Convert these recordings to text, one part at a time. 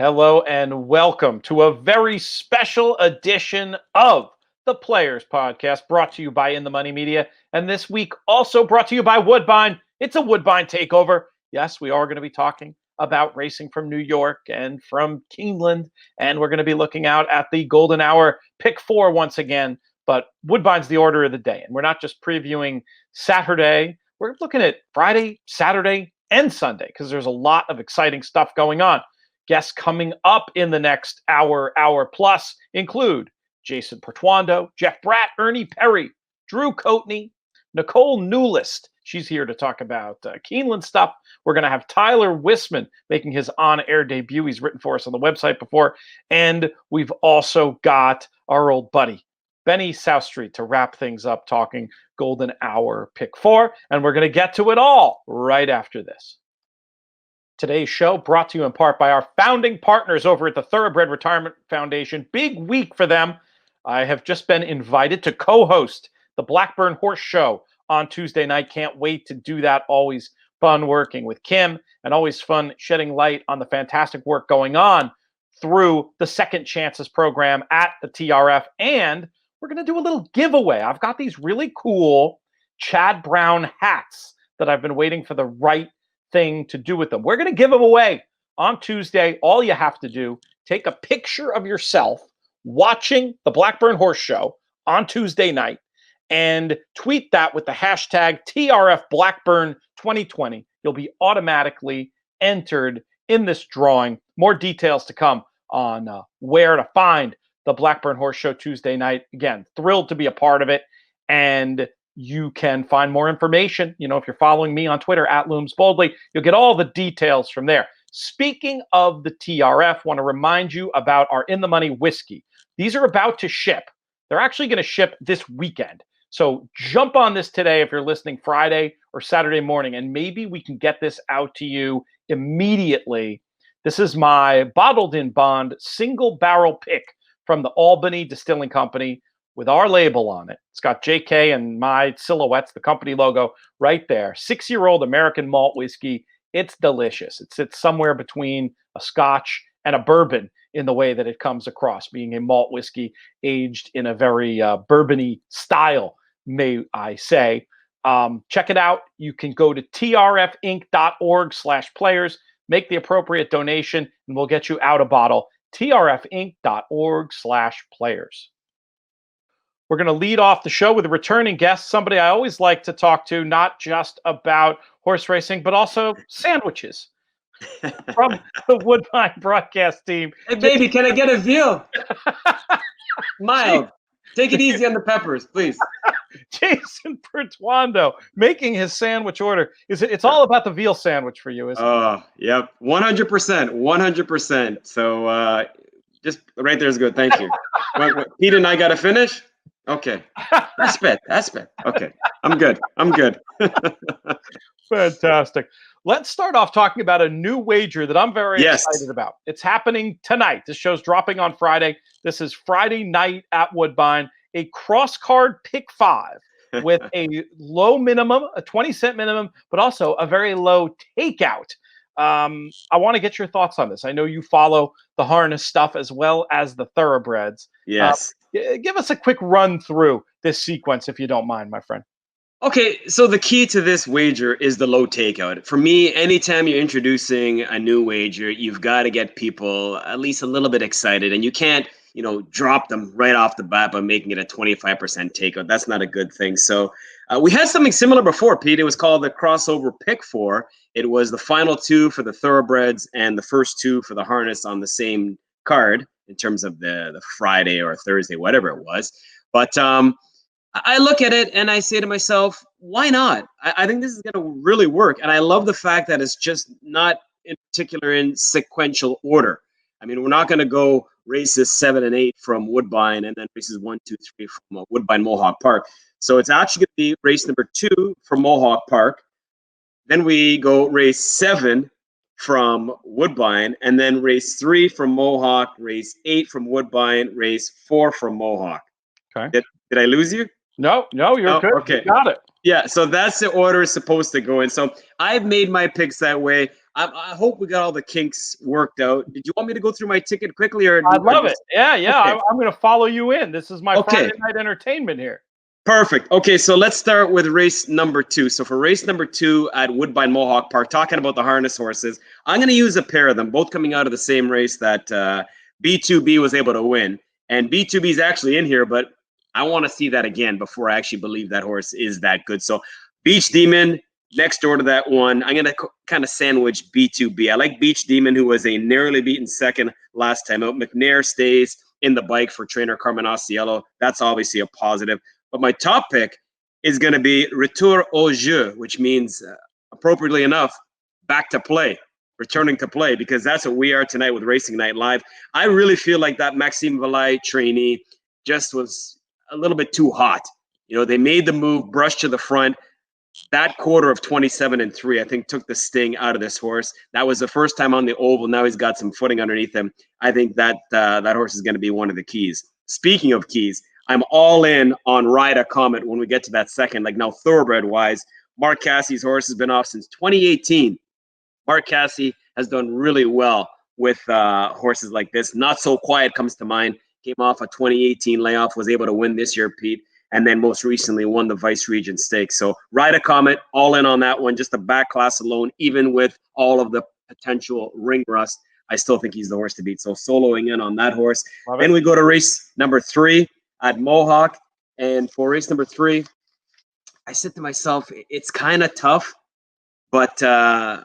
Hello and welcome to a very special edition of the Players Podcast, brought to you by In the Money Media, and this week also brought to you by Woodbine. It's a Woodbine takeover. Yes, we are going to be talking about racing from New York and from Keeneland, and we're going to be looking out at the Golden Hour Pick 4 once again, but Woodbine's the order of the day, and we're not just previewing Saturday. We're looking at Friday, Saturday, and Sunday, because there's a lot of exciting stuff going on. Guests coming up in the next hour plus include Jason Portuondo, Jeff Bratt, Ernie, Perri, Drew Coatney, Nicolle Neulist. She's here to talk about Keeneland stuff. We're going to have Tyler Whisman making his on-air debut. He's written for us on the website before. And we've also got our old buddy, Benny Southstreet, to wrap things up talking Golden Hour Pick 4. And we're going to get to it all right after this. Today's show brought to you in part by our founding partners over at the Thoroughbred Retirement Foundation. Big week for them. I have just been invited to co-host the Blackburn Horse Show on Tuesday night. Can't wait to do that. Always fun working with Kim and always fun shedding light on the fantastic work going on through the Second Chances program at the TRF. And we're going to do a little giveaway. I've got these really cool Chad Brown hats that I've been waiting for the right thing to do with them. We're going to give them away on Tuesday. All you have to do, take a picture of yourself watching the Blackburn Horse Show on Tuesday night and tweet that with the hashtag TRF Blackburn 2020. You'll be automatically entered in this drawing. More details to come on where to find the Blackburn Horse Show Tuesday night. Again, thrilled to be a part of it. And you can find more information. You know, if you're following me on Twitter at Looms Boldly, you'll get all the details from there. Speaking of the TRF, want to remind you about our In the Money whiskey. These are about to ship. They're actually going to ship this weekend. So jump on this today if you're listening Friday or Saturday morning, and maybe we can get this out to you immediately. This is my bottled in bond single barrel pick from the Albany Distilling Company, with our label on it. It's got JK and my silhouettes, the company logo right there. 6-year-old American malt whiskey. It's delicious. It sits somewhere between a Scotch and a bourbon in the way that it comes across, being a malt whiskey aged in a very bourbon-y style, may I say. Check it out. You can go to trfinc.org/players, make the appropriate donation, and we'll get you out a bottle. trfinc.org/players. We're going to lead off the show with a returning guest, somebody I always like to talk to, not just about horse racing, but also sandwiches from the Woodbine broadcast team. Hey, baby, can I get a veal? Mild. Take it easy on the peppers, please. Jason Portuondo making his sandwich order. It's all about the veal sandwich for you, isn't it? Oh, yep. 100%. 100%. So just right there is good. Thank you. Pete and I got to finish? Okay. That's bad. Okay. I'm good. Fantastic. Let's start off talking about a new wager that I'm very excited about. It's happening tonight. This show's dropping on Friday. This is Friday night at Woodbine, a cross card pick 5 with a low minimum, a 20-cent minimum, but also a very low takeout. I want to get your thoughts on this. I know you follow the harness stuff as well as the thoroughbreds. Yes. Give us a quick run through this sequence, if you don't mind, my friend. Okay, so the key to this wager is the low takeout. For me, anytime you're introducing a new wager, you've got to get people at least a little bit excited, and you can't, drop them right off the bat by making it a 25% takeout. That's not a good thing. So we had something similar before, Pete. It was called the crossover pick 4. It was the final 2 for the thoroughbreds and the first 2 for the harness on the same card in terms of the Friday or Thursday, whatever it was. But I look at it and I say to myself, why not? I think this is going to really work. And I love the fact that it's just not in particular in sequential order. I mean, we're not going to go races 7 and 8 from Woodbine and then races 1, 2, 3 from Woodbine Mohawk Park. So it's actually going to be race number 2 from Mohawk Park. Then we go race 7 from Woodbine, and then race 3 from Mohawk, race 8 from Woodbine, race 4 from Mohawk. Okay. Did I lose you? No, you're good. Okay. You got it. Yeah, so that's the order it's supposed to go in. So I've made my picks that way. I hope we got all the kinks worked out. Did you want me to go through my ticket quickly, or I'd love it. Yeah. Okay. I'm going to follow you in. This is my Okay. Friday night entertainment here. Perfect. Okay, so let's start with race number 2. So for race number 2 at Woodbine Mohawk Park, talking about the harness horses, I'm going to use a pair of them, both coming out of the same race that B2B was able to win. And B2B is actually in here, but I want to see that again before I actually believe that horse is that good. So Beach Demon, next door to that one, I'm going to kind of sandwich B2B. I like Beach Demon, who was a narrowly beaten second last time out. McNair stays in the bike for trainer Carmen Osiello. That's obviously a positive. But my top pick is going to be Retour au jeu, which means, appropriately enough, back to play, returning to play, because that's what we are tonight with Racing Night Live. I really feel like that Maxime Valai trainee just was a little bit too hot. You know, they made the move, brushed to the front. That quarter of 27-3, I think, took the sting out of this horse. That was the first time on the oval. Now he's got some footing underneath him. I think that that horse is going to be one of the keys. Speaking of keys, I'm all in on Ride a Comet when we get to that second. Like now, thoroughbred-wise, Mark Cassie's horse has been off since 2018. Mark Cassie has done really well with horses like this. Not So Quiet comes to mind. Came off a 2018 layoff, was able to win this year, Pete, and then most recently won the Vice Regent Stakes. So Ride a Comet, all in on that one. Just the back class alone, even with all of the potential ring rust, I still think he's the horse to beat. So soloing in on that horse. Then we go to race number 3 at Mohawk. And for race number 3, I said to myself, it's kind of tough, but I'm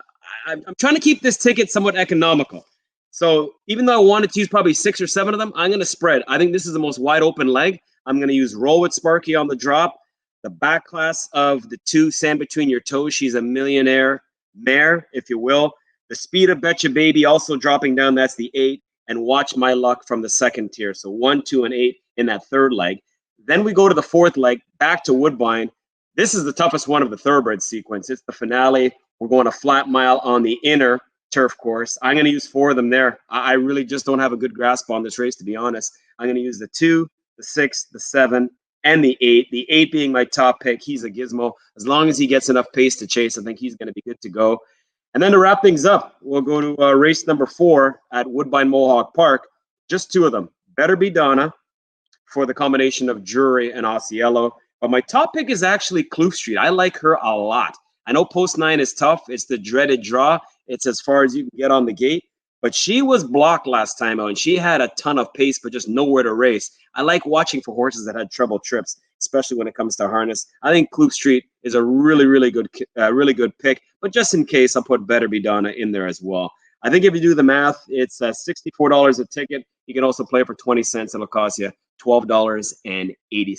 trying to keep this ticket somewhat economical. So even though I wanted to use probably 6 or 7 of them, I'm going to spread. I think this is the most wide open leg. I'm going to use Roll with Sparky on the drop. The back class of the 2, Sand Between Your Toes. She's a millionaire mare, if you will. The Speed of Betcha Baby also dropping down. That's the 8. And Watch My Luck from the second tier. So 1, 2, and 8 in that third leg. Then we go to the fourth leg, back to Woodbine. This is the toughest one of the thoroughbred sequence. It's the finale. We're going a flat mile on the inner turf course. I'm going to use 4 of them there. I really just don't have a good grasp on this race, to be honest. I'm going to use the 2, the 6, the 7, and the 8. The 8 being my top pick. He's a gizmo. As long as he gets enough pace to chase, I think he's going to be good to go. And then to wrap things up, we'll go to race number 4 at Woodbine Mohawk Park. Just 2 of them. Better Be Donna for the combination of Jury and Osiello. But my top pick is actually Kloof Street. I like her a lot. I know post 9 is tough. It's the dreaded draw. It's as far as you can get on the gate. But she was blocked last time out, and she had a ton of pace, but just nowhere to race. I like watching for horses that had trouble trips, especially when it comes to harness. I think Kloof Street is a really good pick. But just in case, I'll put Better Be Donna in there as well. I think if you do the math, it's $64 a ticket. You can also play for 20 cents. It'll cost you $12.80.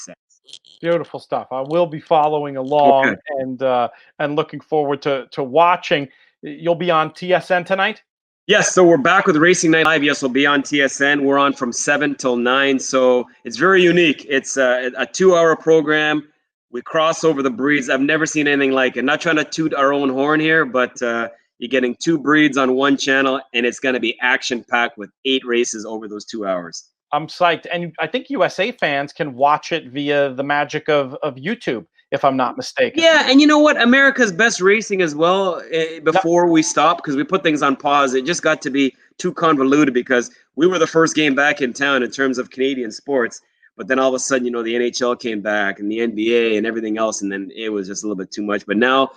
Beautiful stuff. I will be following along and looking forward to watching. You'll be on TSN tonight? Yes, so we're back with Racing Night Live. Yes, we'll be on TSN. We're on from 7 till 9, so it's very unique. It's a 2-hour program. We cross over the breeds. I've never seen anything like it. Not trying to toot our own horn here, but you're getting 2 breeds on one channel, and it's going to be action-packed with 8 races over those 2 hours. I'm psyched. And I think USA fans can watch it via the magic of YouTube, if I'm not mistaken. Yeah, and you know what? America's Best Racing as well, before we stop, because we put things on pause. It just got to be too convoluted because we were the first game back in town in terms of Canadian sports. But then all of a sudden, you know, the NHL came back and the NBA and everything else, and then it was just a little bit too much. But now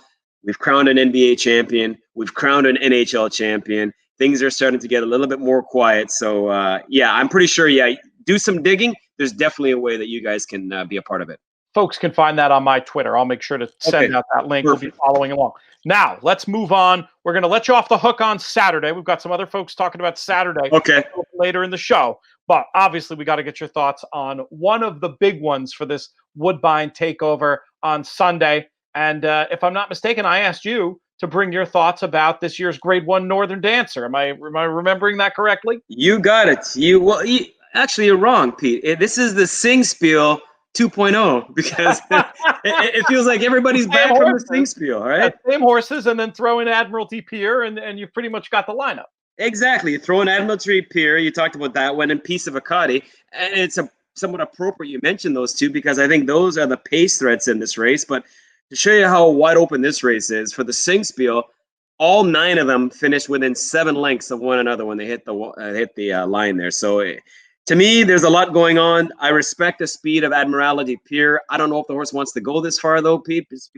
we've crowned an NBA champion. We've crowned an NHL champion. Things are starting to get a little bit more quiet. So, yeah, I'm pretty sure, do some digging. There's definitely a way that you guys can be a part of it. Folks can find that on my Twitter. I'll make sure to send out that link. Perfect. We'll be following along. Now, let's move on. We're going to let you off the hook on Saturday. We've got some other folks talking about Saturday later in the show. But obviously, we got to get your thoughts on one of the big ones for this Woodbine takeover on Sunday. And if I'm not mistaken, I asked you to bring your thoughts about this year's Grade 1 Northern Dancer. Am I remembering that correctly? You got it. Actually, you're wrong, Pete. This is the Sing Spiel 2.0 because it feels like everybody's back from the Sing Spiel, right? Same horses, and then throw in Admiralty Pier, and you've pretty much got the lineup. Exactly. You throw in Admiralty Pier, you talked about that one, and Piece of Acadi, and it's somewhat appropriate you mentioned those two because I think those are the pace threats in this race. But to show you how wide open this race is, for the Sing Spiel, all 9 of them finished within 7 lengths of one another when they hit the line there. So to me, there's a lot going on. I respect the speed of Admiralty Pier. I don't know if the horse wants to go this far, though, Pete, because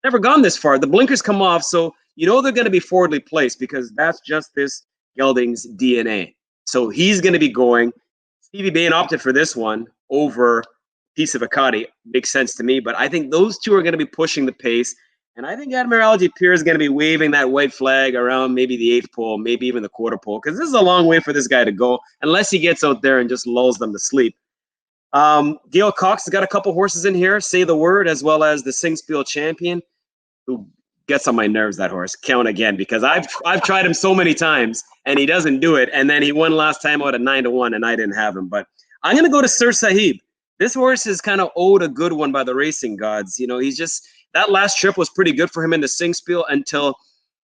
never gone this far. The blinkers come off, so you know they're going to be forwardly placed because that's just this gelding's DNA. So he's going to be going. Stevie Bain opted for this one over Piece of Acadi. Makes sense to me, but I think those two are going to be pushing the pace. And I think Admiralty Pier is going to be waving that white flag around maybe the 8th pole, maybe even the quarter pole, because this is a long way for this guy to go, unless he gets out there and just lulls them to sleep. Gail Cox has got a couple horses in here, Say the Word, as well as the Singspiel Champion, who gets on my nerves, that horse. Count again, because I've tried him so many times, and he doesn't do it. And then he won last time out at 9-1, and I didn't have him. But I'm going to go to Sir Sahib. This horse is kind of owed a good one by the racing gods. You know, he's just... That last trip was pretty good for him in the Singspiel until,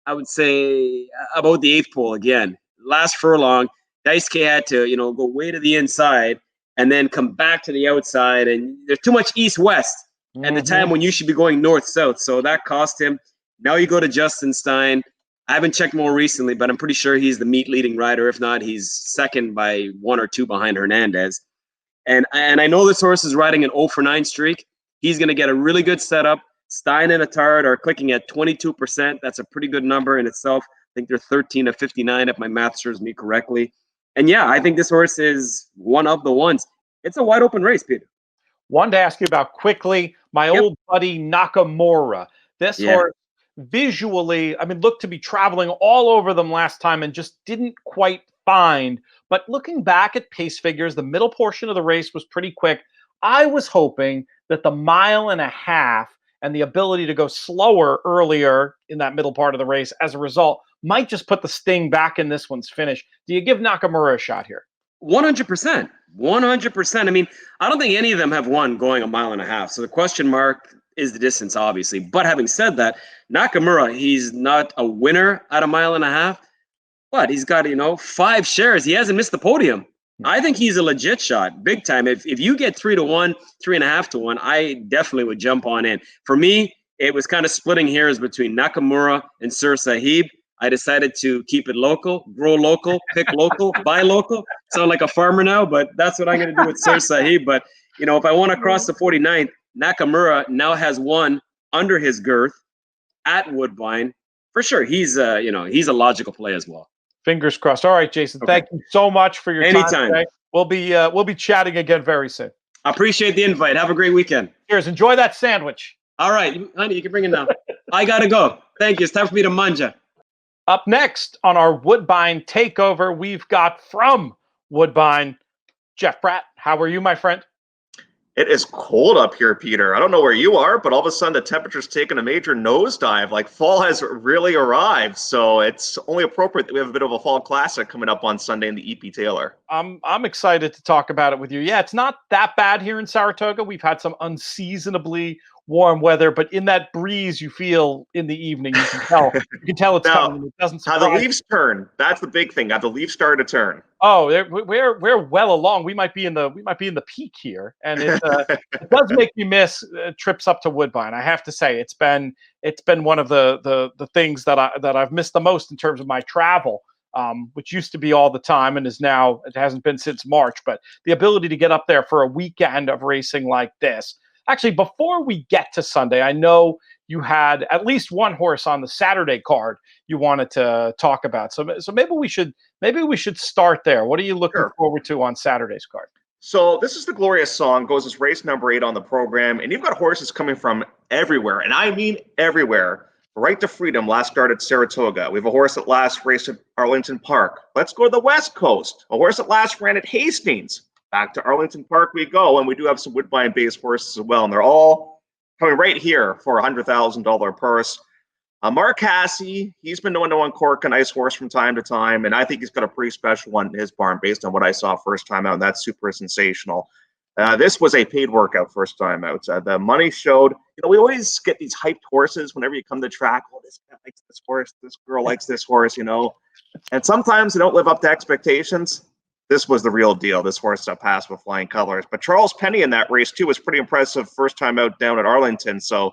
I would say, about the 8th pole again. Last furlong, Daisuke had to, go way to the inside and then come back to the outside. And there's too much east-west at the time when you should be going north-south. So that cost him. Now you go to Justin Stein. I haven't checked more recently, but I'm pretty sure he's the meet leading rider. If not, he's second by 1 or 2 behind Hernandez. And I know this horse is riding an 0-for-9 streak. He's going to get a really good setup. Stein and Attard are clicking at 22%. That's a pretty good number in itself. I think they're 13 of 59 if my math serves me correctly. And yeah, I think this horse is one of the ones. It's a wide open race, Peter. Wanted to ask you about quickly my old buddy Nakamura. This horse visually, looked to be traveling all over them last time and just didn't quite find. But looking back at pace figures, the middle portion of the race was pretty quick. I was hoping that the 1.5 miles and the ability to go slower earlier in that middle part of the race, as a result, might just put the sting back in this one's finish. Do you give Nakamura a shot here? 100%. 100%. I don't think any of them have won going 1.5 miles. So the question mark is the distance, obviously. But having said that, Nakamura, he's not a winner at 1.5 miles, but he's got, 5 shares. He hasn't missed the podium. I think he's a legit shot, big time. If you get 3-1, 3.5-1, I definitely would jump on in. For me, it was kind of splitting hairs between Nakamura and Sir Sahib. I decided to keep it local, grow local, pick local, buy local. Sound like a farmer now, but that's what I'm going to do with Sir Sahib. But, if I want to cross the 49th, Nakamura now has one under his girth at Woodbine. For sure, he's a logical play as well. Fingers crossed. All right, Jason. Okay. Thank you so much for your time today. We'll be chatting again very soon. I appreciate the invite. Have a great weekend. Cheers. Enjoy that sandwich. All right, honey, you can bring it now. I gotta go. Thank you. It's time for me to manja. Up next on our Woodbine takeover, we've got from Woodbine, Jeff Bratt. How are you, my friend? It is cold up here, Peter. I don't know where you are, but all of a sudden the temperature's taken a major nosedive. Like fall has really arrived, so it's only appropriate that we have a bit of a fall classic coming up on Sunday in the E.P. Taylor. I'm excited to talk about it with you. Yeah, it's not that bad here in Saratoga. We've had some unseasonably warm weather, but in that breeze you feel in the evening, you can tell. You can tell it's coming. It doesn't surprise. How the leaves turn. That's the big thing. Have the leaves started to turn? Oh, we're well along. We might be in the peak here, and it does make me miss trips up to Woodbine. I have to say, it's been one of the things that I've missed the most in terms of my travel. Which used to be all the time and is now, it hasn't been since March, but the ability to get up there for a weekend of racing like this. Actually, before we get to Sunday, I know you had at least one horse on the Saturday card you wanted to talk about. So maybe we should start there. What are you looking forward to on Saturday's card? So this is the Glorious Song, goes as race number 8 on the program, and you've got horses coming from everywhere, and I mean everywhere. Right to Freedom last started Saratoga. We have a horse that last raced at Arlington Park. Let's go to the West Coast. A horse that last ran at Hastings. Back to Arlington Park we go, and we do have some Woodbine-based horses as well, and they're all coming right here for a $100,000 purse. Mark Hasse, he's been known to uncork a nice horse from time to time, and I think he's got a pretty special one in his barn based on what I saw first time out, and that's super sensational. This was a paid workout first time out. The money showed. We always get these hyped horses whenever you come to track. Oh, this guy likes this horse. This girl likes this horse, And sometimes they don't live up to expectations. This was the real deal. This horse passed with flying colors. But Charles Penny in that race, too, was pretty impressive first time out down at Arlington. So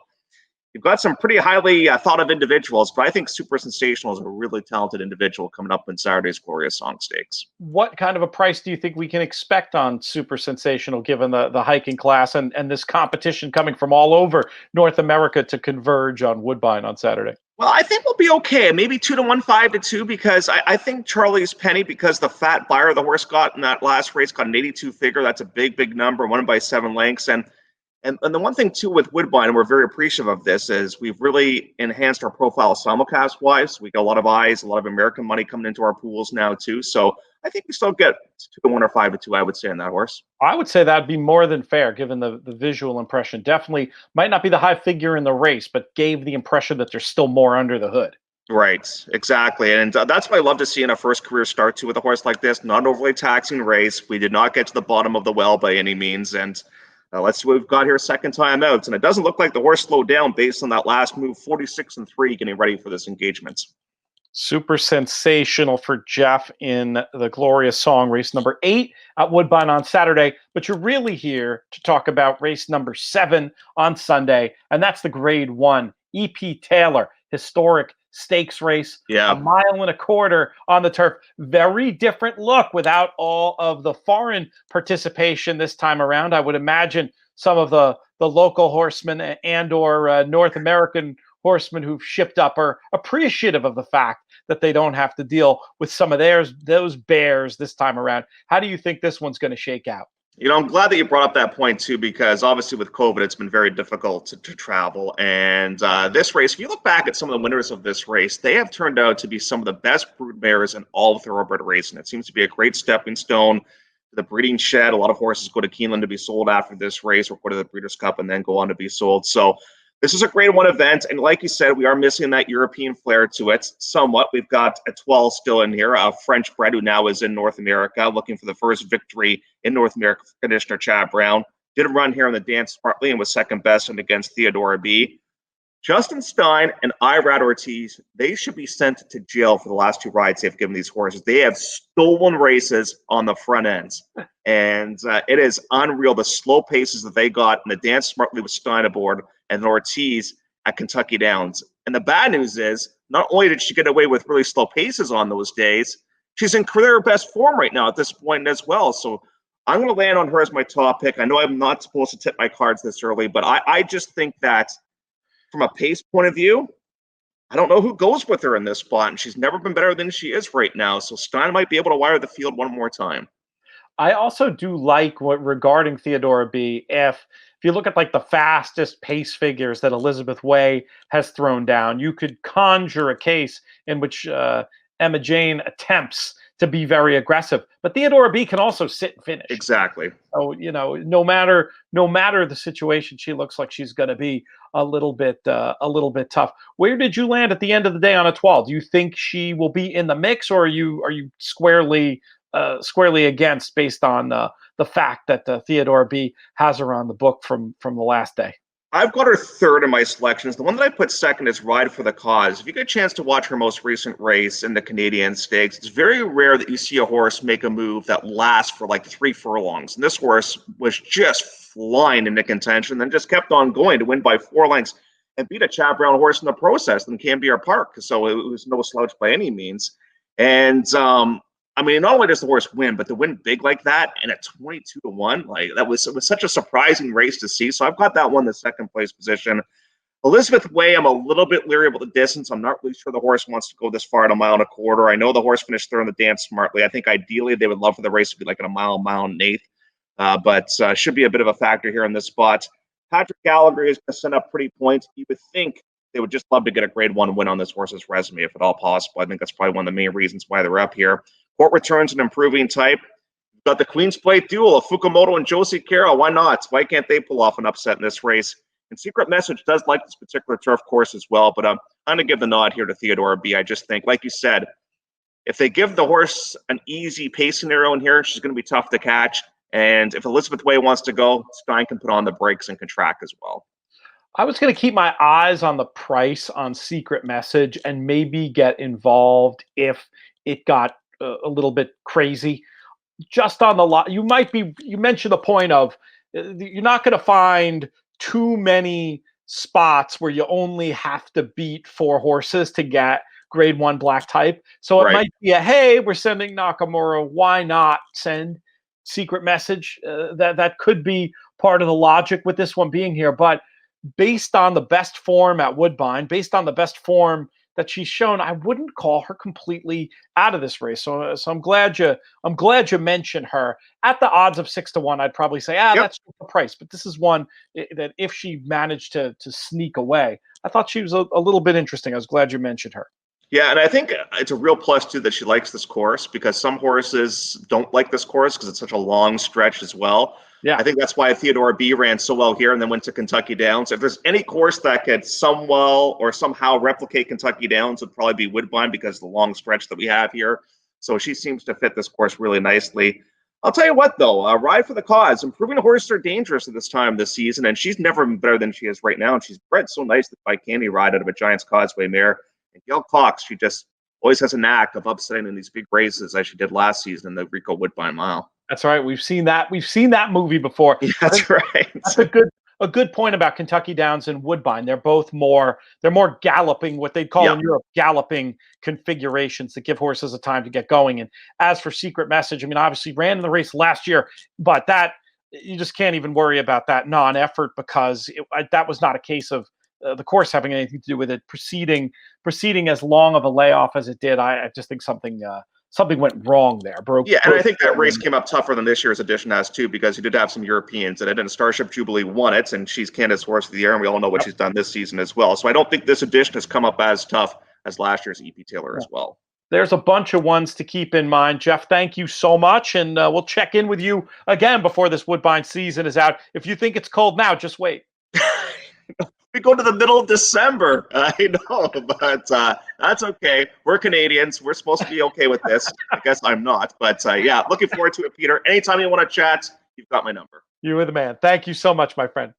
you've got some pretty highly thought of individuals, but I think Super Sensational is a really talented individual coming up in Saturday's Glorious Song Stakes. What kind of a price do you think we can expect on Super Sensational, given the hiking class and this competition coming from all over North America to converge on Woodbine on Saturday? Well, I think we'll be okay. Maybe 2-1, 5-2, because I think Charlie's Penny, because the fat buyer the horse got in that last race got an 82 figure. That's a big, big number, won by 7 lengths. And the one thing too with Woodbine, and we're very appreciative of this, is we've really enhanced our profile simulcast wise. We got a lot of eyes, a lot of American money coming into our pools now too. So I think we still get 2-1 or 5-2, I would say, on that horse. I would say that'd be more than fair, given the visual impression. Definitely might not be the high figure in the race, but gave the impression that there's still more under the hood. Right, exactly. And that's what I love to see in a first career start too with a horse like this. Not overly taxing race. We did not get to the bottom of the well by any means. And let's see what we've got here, second time out. And it doesn't look like the horse slowed down based on that last move, 46-3, getting ready for this engagement. Super Sensational for Jeff in the Glorious Song, race number 8 at Woodbine on Saturday. But you're really here to talk about race number 7 on Sunday, and that's the Grade 1 EP Taylor historic stakes race. Yeah. 1.25 miles on the turf. Very different look without all of the foreign participation this time around. I would imagine some of the local horsemen and or North American horsemen who've shipped up are appreciative of the fact that they don't have to deal with some of those bears this time around. How do you think this one's going to shake out? I'm glad that you brought up that point too, because obviously with COVID, it's been very difficult to travel. And this race, if you look back at some of the winners of this race, they have turned out to be some of the best brood mares in all of thoroughbred racing. It seems to be a great stepping stone to the breeding shed. A lot of horses go to Keeneland to be sold after this race, or go to the Breeders' Cup and then go on to be sold. So this is a Grade 1 event, and like you said, we are missing that European flair to it somewhat. We've got a 12 still in here, a French bred who now is in North America, looking for the first victory in North America for conditioner Chad Brown. Did a run here on the dance smartly and was second best and against Theodora B. Justin Stein and Irad Ortiz, they should be sent to jail for the last 2 rides they've given these horses. They have stolen races on the front ends, and it is unreal, the slow paces that they got in the dance smartly with Stein aboard and Ortiz at Kentucky Downs. And the bad news is, not only did she get away with really slow paces on those days, she's in career best form right now at this point as well. So I'm going to land on her as my top pick. I know I'm not supposed to tip my cards this early, but I just think that from a pace point of view, I don't know who goes with her in this spot, and she's never been better than she is right now. So Stein might be able to wire the field one more time. I also do like what regarding Theodora B. If you look at like the fastest pace figures that Elizabeth Way has thrown down, you could conjure a case in which Emma Jane attempts to be very aggressive, but Theodora B can also sit and finish. Exactly. So no matter the situation, she looks like she's going to be a little bit tough. Where did you land at the end of the day on a 12? Do you think she will be in the mix, or are you squarely against based on the fact that Theodora B has her on the book from the last day? I've got her third in my selections. The one that I put second is Ride for the Cause. If you get a chance to watch her most recent race in the Canadian Stakes, it's very rare that you see a horse make a move that lasts for like 3 furlongs. And this horse was just flying into contention, then just kept on going to win by 4 lengths and beat a Chad Brown horse in the process in Canberra Park. So it was no slouch by any means. And I mean, not only does the horse win, but to win big like that and at 22-1, like it was such a surprising race to see. So I've got that one in the second place position. Elizabeth Way, I'm a little bit leery about the distance. I'm not really sure the horse wants to go this far at 1.25 miles. I know the horse finished third in the dance smartly. I think ideally they would love for the race to be like at a mile and 1.8. But should be a bit of a factor here in this spot. Patrick Gallagher is going to send up pretty points. You would think they would just love to get a Grade 1 win on this horse's resume, if at all possible. I think that's probably one of the main reasons why they're up here. Court returns an improving type. You've got the Queen's Plate Duel of Fukumoto and Josie Carroll. Why not? Why can't they pull off an upset in this race? And Secret Message does like this particular turf course as well, but I'm going to give the nod here to Theodora B. I just think, like you said, if they give the horse an easy pace scenario in here, she's going to be tough to catch. And if Elizabeth Way wants to go, Stein can put on the brakes and can track as well. I was going to keep my eyes on the price on Secret Message and maybe get involved if it got a little bit crazy. Just on the lot, you mentioned the point of you're not going to find too many spots where you only have to beat 4 horses to get grade 1 black type. So it Right. might be hey, we're sending Nakamura. Why not send secret message? That could be part of the logic with this one being here. But based on the best form at Woodbine, based on the best form that she's shown, I wouldn't call her completely out of this race. So I'm glad you mentioned her. At the odds of 6-1, I'd probably say, Yep. that's the price. But this is one that if she managed to sneak away, I thought she was a little bit interesting. I was glad you mentioned her. Yeah, and I think it's a real plus too that she likes this course, because some horses don't like this course because it's such a long stretch as well. Yeah. I think that's why Theodora B ran so well here and then went to Kentucky Downs. If there's any course that could somehow replicate Kentucky Downs, would probably be Woodbine, because of the long stretch that we have here. So she seems to fit this course really nicely. I'll tell you what, though, ride for the cause. Improving horses are dangerous at this time this season, and she's never been better than she is right now. And she's bred so nicely by Candy Ride out of a Giants Causeway mare. And Gail Cox, she just always has a knack of upsetting in these big races, as she did last season in the Rico Woodbine Mile. That's right. We've seen that movie before. Yeah, that's right. That's a good point about Kentucky Downs and Woodbine. They're more galloping, what they'd call in Europe galloping configurations that give horses a time to get going. And as for Secret Message, I mean, obviously ran in the race last year, but that you just can't even worry about that non-effort, because that was not a case of the course having anything to do with it proceeding as long of a layoff as it did. I just think something went wrong there. And I think that race came up tougher than this year's edition has too, because you did have some Europeans in it, and Starship Jubilee won it, and she's Canada's Horse of the Year, and we all know what she's done this season as well. So I don't think this edition has come up as tough as last year's EP Taylor as well. There's a bunch of ones to keep in mind. Jeff, thank you so much, and we'll check in with you again before this Woodbine season is out. If you think it's cold now, just wait. We go to the middle of December. I know, but that's okay. We're Canadians. We're supposed to be okay with this. I guess I'm not. But yeah, looking forward to it, Peter. Anytime you want to chat, you've got my number. You were the man. Thank you so much, my friend.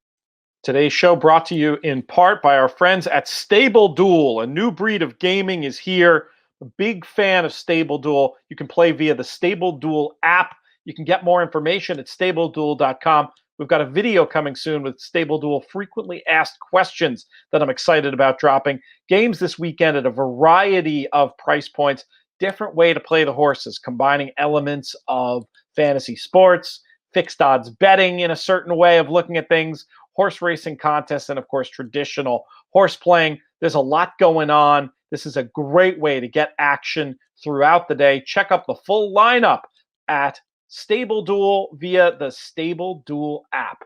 Today's show brought to you in part by our friends at Stable Duel. A new breed of gaming is here. A big fan of Stable Duel. You can play via the Stable Duel app. You can get more information at stableduel.com. We've got a video coming soon with Stable Duel frequently asked questions that I'm excited about dropping. Games this weekend at a variety of price points. Different way to play the horses, combining elements of fantasy sports, fixed odds betting in a certain way of looking at things, horse racing contests, and of course, traditional horse playing. There's a lot going on. This is a great way to get action throughout the day. Check out the full lineup at Stable Duel via the Stable Duel app.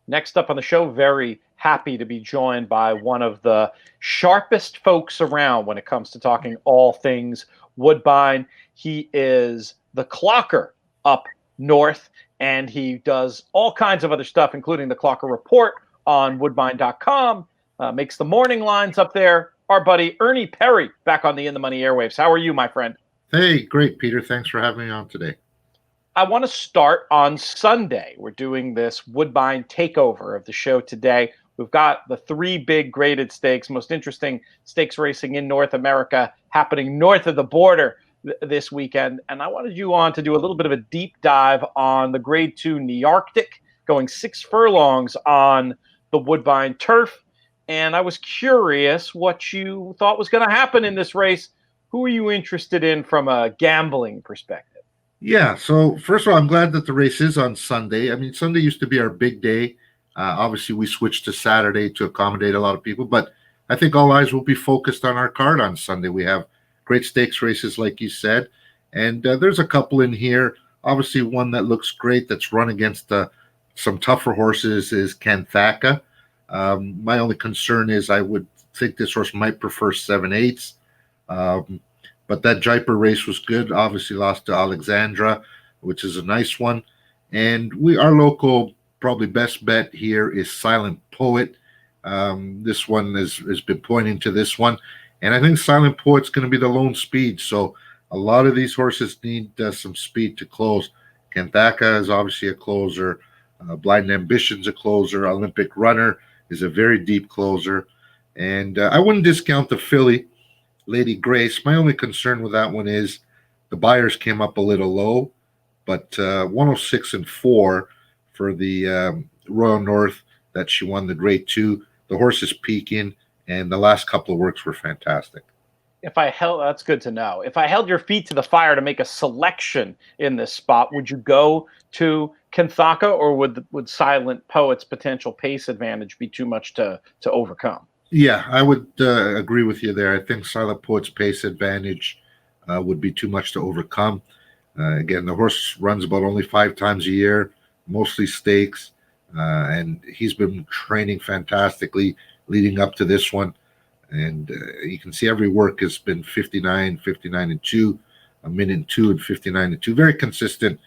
Next up on the show, very happy to be joined by one of the sharpest folks around when it comes to talking all things Woodbine. He is the clocker up north, and he does all kinds of other stuff, including the Clocker Report on woodbine.com, makes the morning lines up there. Our buddy Ernie Perri back on the In the Money airwaves. How are you, my friend? Hey, great, Peter. Thanks for having me on today. I want to start on Sunday. We're doing this Woodbine takeover of the show today. We've got the 3 big graded stakes, most interesting stakes racing in North America, happening north of the border this weekend. And I wanted you on to do a little bit of a deep dive on the Grade 2 Nearctic, going 6 furlongs on the Woodbine turf. And I was curious what you thought was going to happen in this race. Who are you interested in from a gambling perspective? Yeah, so first of all, I'm glad that the race is on Sunday. I mean, Sunday used to be our big day. Obviously, we switched to Saturday to accommodate a lot of people, but I think all eyes will be focused on our card on Sunday. We have great stakes races, like you said, and there's a couple in here. Obviously, one that looks great that's run against some tougher horses is Kanthaka. My only concern is I would think this horse might prefer 7/8. But that Jaipur race was good. Obviously lost to Alexandra, which is a nice one. And our local probably best bet here is Silent Poet. This one has been pointing to this one. And I think Silent Poet's going to be the lone speed. So a lot of these horses need some speed to close. Kanthaka is obviously a closer. Blind Ambition's a closer. Olympic Runner is a very deep closer. And I wouldn't discount the filly, Lady Grace. My only concern with that one is the buyers came up a little low, but 106 and 4 for the Royal North. that she won the grade 2. The horse is peaking, and the last couple of works were fantastic. That's good to know. If I held your feet to the fire to make a selection in this spot, would you go to Kenthaka, or would Silent Poet's potential pace advantage be too much to overcome? Yeah, I would agree with you there. I think Silent Poet's pace advantage would be too much to overcome. Again, the horse runs about only 5 times a year, mostly stakes, and he's been training fantastically leading up to this one. And you can see every work has been 59, 59 and 2, a minute and 2, and 59 and 2. Very consistent,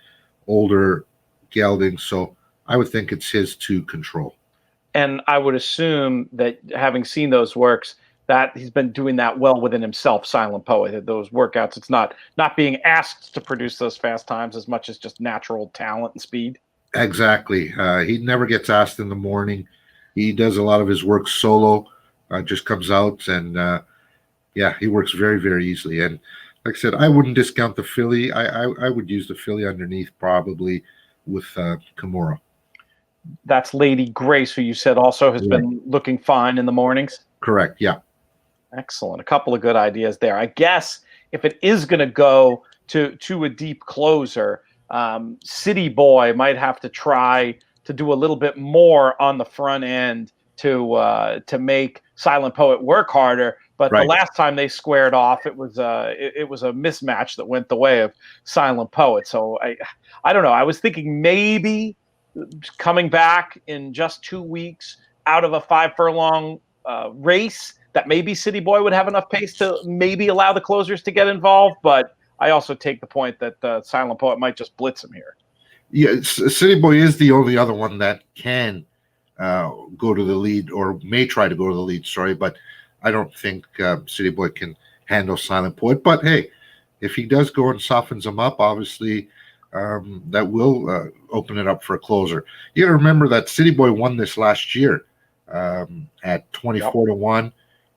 older gelding. So I would think it's his to control. And I would assume that, having seen those works, that he's been doing that well within himself, Silent Poet. Those workouts, it's not being asked to produce those fast times as much as just natural talent and speed. Exactly. He never gets asked in the morning. He does a lot of his work solo. Just comes out and he works very, very easily. And like I said, I wouldn't discount the filly. I would use the filly underneath probably with Kimura. That's Lady Grace, who you said also has been looking fine in the mornings. Correct. Yeah. Excellent. A couple of good ideas there. I guess if it is going to go to a deep closer, City Boy might have to try to do a little bit more on the front end to make Silent Poet work harder. But the last time they squared off, it was a mismatch that went the way of Silent Poet. So I don't know. I was thinking maybe coming back in just 2 weeks out of a 5 furlong race, that maybe City Boy would have enough pace to maybe allow the closers to get involved. But I also take the point that Silent Poet might just blitz him here. Yeah, City Boy is the only other one that can go to the lead, or may try to go to the lead, but I don't think City Boy can handle Silent Poet. But hey, if he does go and softens him up, obviously that will open it up for a closer. You got to remember that City Boy won this last year at 24-1,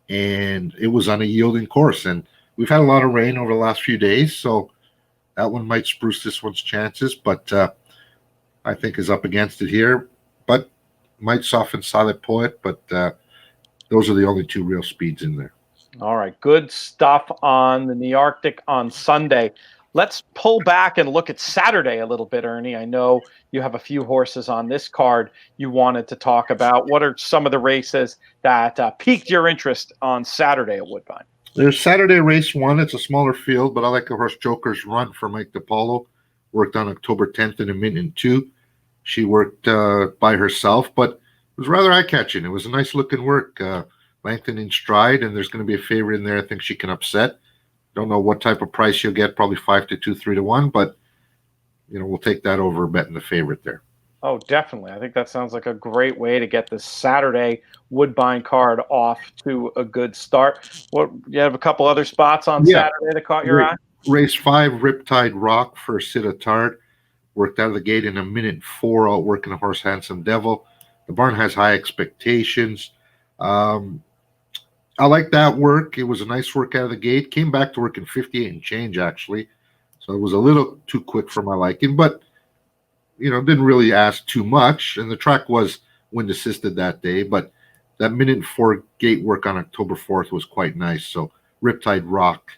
and it was on a yielding course. And we've had a lot of rain over the last few days, so that one might spruce this one's chances. But I think is up against it here, but might soften Silent Poet. But those are the only 2 real speeds in there. All right, good stuff on the Nearctic on Sunday. Let's pull back and look at Saturday a little bit, Ernie. I know you have a few horses on this card you wanted to talk about. What are some of the races that piqued your interest on Saturday at Woodbine? There's Saturday race 1. It's a smaller field, but I like a horse, Joker's Run, for Mike DiPaolo. Worked on October 10th in a minute and 2. She worked by herself, but it was rather eye-catching. It was a nice-looking work, lengthening stride, and there's going to be a favorite in there I think she can upset. Don't know what type of price you'll get, probably 5-2, 3-1, but we'll take that over betting the favorite there. Oh, definitely. I think that sounds like a great way to get this Saturday Woodbine card off to a good start. You have a couple other spots on Saturday that caught your eye? Race 5, Riptide Rock for Sita Tard. Worked out of the gate in a minute and 4, outworking a horse, Handsome Devil. The barn has high expectations. I like that work. It was a nice work out of the gate. Came back to work in 58 and change, actually. So it was a little too quick for my liking, but, didn't really ask too much. And the track was wind assisted that day, but that minute and 4 gate work on October 4th was quite nice. So Riptide Rock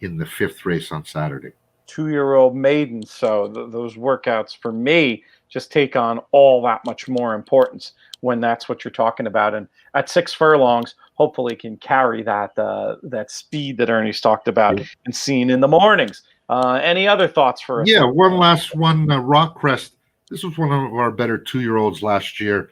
in the 5th race on Saturday. 2-year-old maiden. So those workouts for me just take on all that much more importance when that's what you're talking about. And at 6 furlongs, hopefully can carry that speed that Ernie's talked about and seen in the mornings. Any other thoughts for us? Yeah, one last one, Rock Crest. This was one of our better 2-year-olds last year,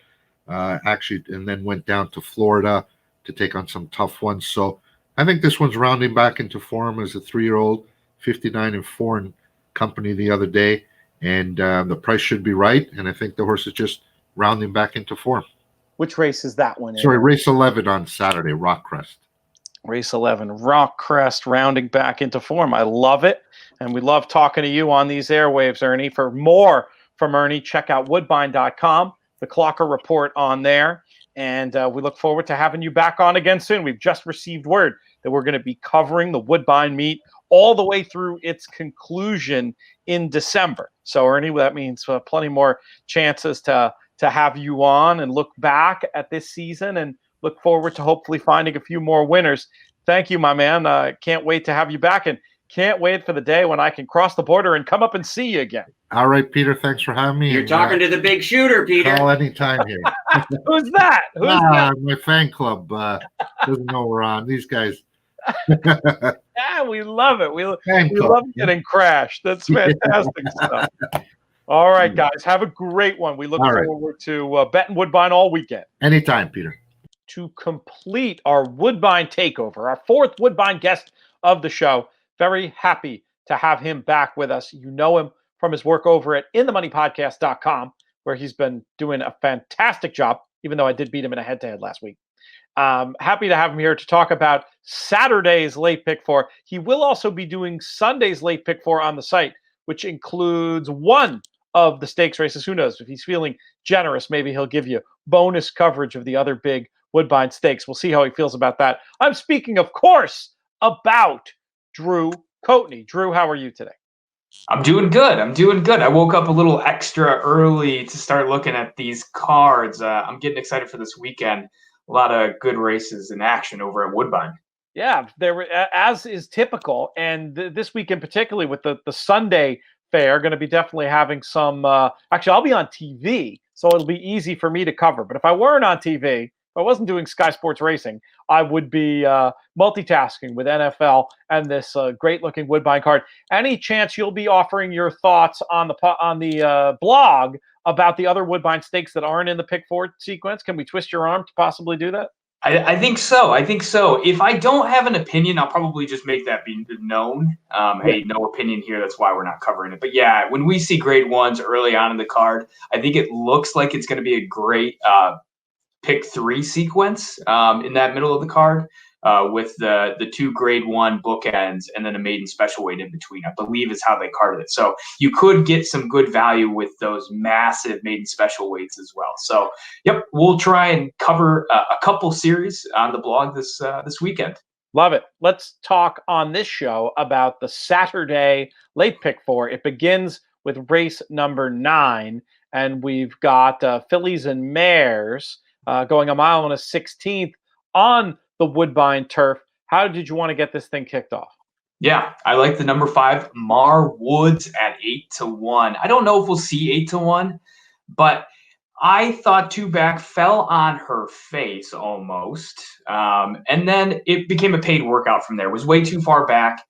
actually, and then went down to Florida to take on some tough ones. So I think this one's rounding back into form as a 3-year-old, 59 and 4 in company the other day, and the price should be right. And I think the horse is just rounding back into form. Which race is that one? Sorry, race 11 on Saturday, Rock Crest. Race 11, Rock Crest, rounding back into form. I love it, and we love talking to you on these airwaves, Ernie. For more from Ernie, check out woodbine.com, the Clocker Report on there, and we look forward to having you back on again soon. We've just received word that we're going to be covering the Woodbine meet all the way through its conclusion in December. So, Ernie, that means plenty more chances to to have you on and look back at this season and look forward to hopefully finding a few more winners. Thank you, my man. Can't wait to have you back, and can't wait for the day when I can cross the border and come up and see you again. All right, Peter. Thanks for having me. You're talking to the big shooter, Peter. Call anytime here. Who's that? Who's that? My fan club doesn't know we're on. These guys. Yeah, we love it. We love getting crashed. That's fantastic stuff. All right, guys. Have a great one. We look forward to betting Woodbine all weekend. Anytime, Peter. To complete our Woodbine takeover, our fourth Woodbine guest of the show, very happy to have him back with us. You know him from his work over at inthemoneypodcast.com, where he's been doing a fantastic job, even though I did beat him in a head-to-head last week. Happy to have him here to talk about Saturday's late pick four. He will also be doing Sunday's late pick four on the site, which includes one of the stakes races. Who knows? If he's feeling generous, maybe he'll give you bonus coverage of the other big Woodbine stakes. We'll see how he feels about that. I'm speaking, of course, about Drew Coatney. Drew, how are you today? I'm doing good. I woke up a little extra early to start looking at these cards. I'm getting excited for this weekend. A lot of good races in action over at Woodbine. Yeah, there were, as is typical, and this weekend particularly with the Sunday fair, going to be definitely having some. Actually, I'll be on TV, so it'll be easy for me to cover. But if I weren't on TV, if I wasn't doing Sky Sports Racing, I would be multitasking with NFL and this great-looking Woodbine card. Any chance you'll be offering your thoughts on the blog about the other Woodbine stakes that aren't in the pick four sequence? Can we twist your arm to possibly do that? I think so. If I don't have an opinion, I'll probably just make that be known. Hey, no opinion here. That's why we're not covering it. But yeah, when we see grade ones early on in the card, I think it looks like it's going to be a great pick three sequence in that middle of the card with the two grade one bookends and then a maiden special weight in between, I believe is how they carded it. So you could get some good value with those massive maiden special weights as well. So yep, we'll try and cover a couple series on the blog this weekend. Love it. Let's talk on this show about the Saturday late pick four. It begins with race number 9, and we've got fillies and mares going a mile and a 16th on the Woodbine turf. How did you want to get this thing kicked off? Yeah, I like the number 5, Mar Woods at 8-1. I don't know if we'll see 8-1, but I thought 2 back fell on her face almost. And then it became a paid workout from there. It was way too far back.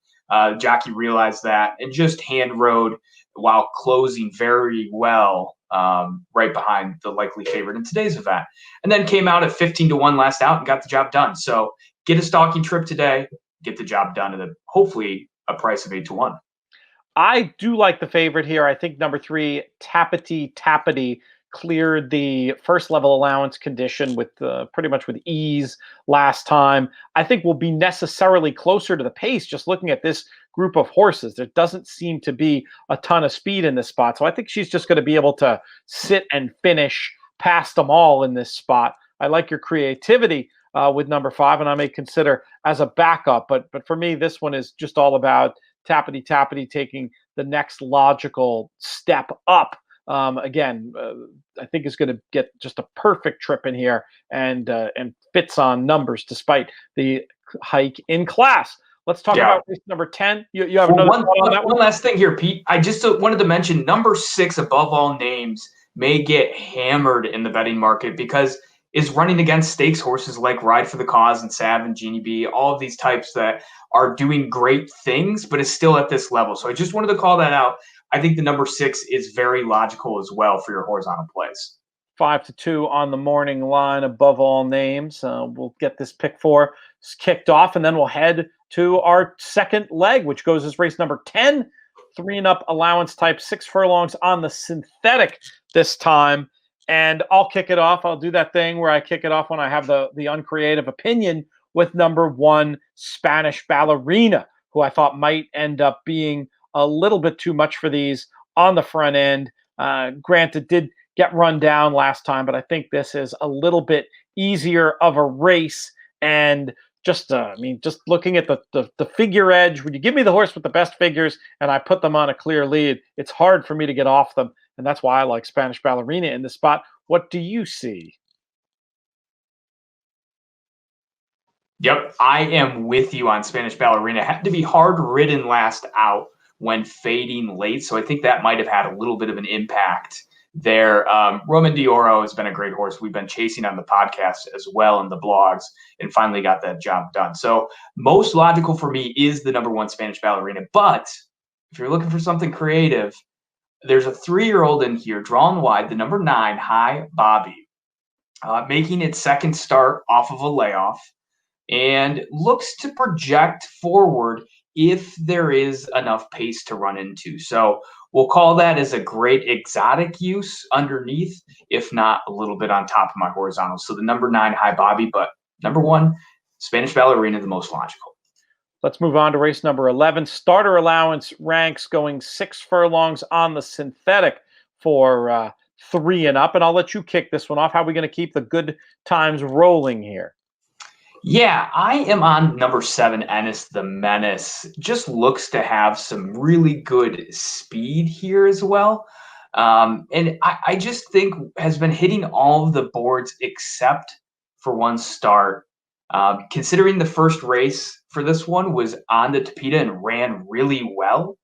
Jockey realized that and just hand rode while closing very well right behind the likely favorite in today's event. And then came out at 15-1 last out and got the job done. So get a stalking trip today, get the job done at hopefully a price of 8-1. I do like the favorite here. I think number 3, Tappity, cleared the first level allowance condition with pretty much with ease last time. I think we'll be necessarily closer to the pace just looking at this group of horses. There doesn't seem to be a ton of speed in this spot. So I think she's just going to be able to sit and finish past them all in this spot. I like your creativity with number 5, and I may consider as a backup. But for me, this one is just all about Tappity taking the next logical step up. Again, I think is going to get just a perfect trip in here and fits on numbers despite the hike in class. Let's talk about race number 10. You have another thought on that one? One last thing here, Pete. I just wanted to mention number 6, above all names, may get hammered in the betting market because is running against stakes horses like Ride for the Cause and Sav and Genie B, all of these types that are doing great things, but is still at this level. So I just wanted to call that out. I think the number 6 is very logical as well for your horizontal plays. 5-2 on the morning line, above all names. We'll get this pick 4 kicked off, and then we'll head to our second leg, which goes as race number 10, 3-and-up allowance type, 6 furlongs on the synthetic this time. And I'll kick it off. I'll do that thing where I kick it off when I have the uncreative opinion with number 1, Spanish Ballerina, who I thought might end up being a little bit too much for these on the front end. Granted, did get run down last time, but I think this is a little bit easier of a race. And just looking at the figure edge, when you give me the horse with the best figures and I put them on a clear lead, it's hard for me to get off them. And that's why I like Spanish Ballerina in this spot, What do you see? Yep, I am with you on Spanish Ballerina. It had to be hard ridden last out when fading late, so I think that might have had a little bit of an impact there. Roman Dioro has been a great horse. We've been chasing on the podcast as well in the blogs, and finally got that job done. So most logical for me is the number 1 Spanish Ballerina. But if you're looking for something creative, there's a 3-year-old in here drawn wide, the number 9 High Bobby, making its second start off of a layoff, and looks to project forward if there is enough pace to run into. So we'll call that as a great exotic use underneath, if not a little bit on top of my horizontal. So the number 9 High Bobby, but number 1 Spanish Ballerina, the most logical. Let's move on to race number 11. Starter allowance ranks going 6 furlongs on the synthetic for 3 and up. And I'll let you kick this one off. How are we going to keep the good times rolling here? Yeah, I am on number 7, Ennis the Menace. Just looks to have some really good speed here as well. And I just think has been hitting all of the boards except for one start. Considering the first race for this one was on the Tapeta and ran really well,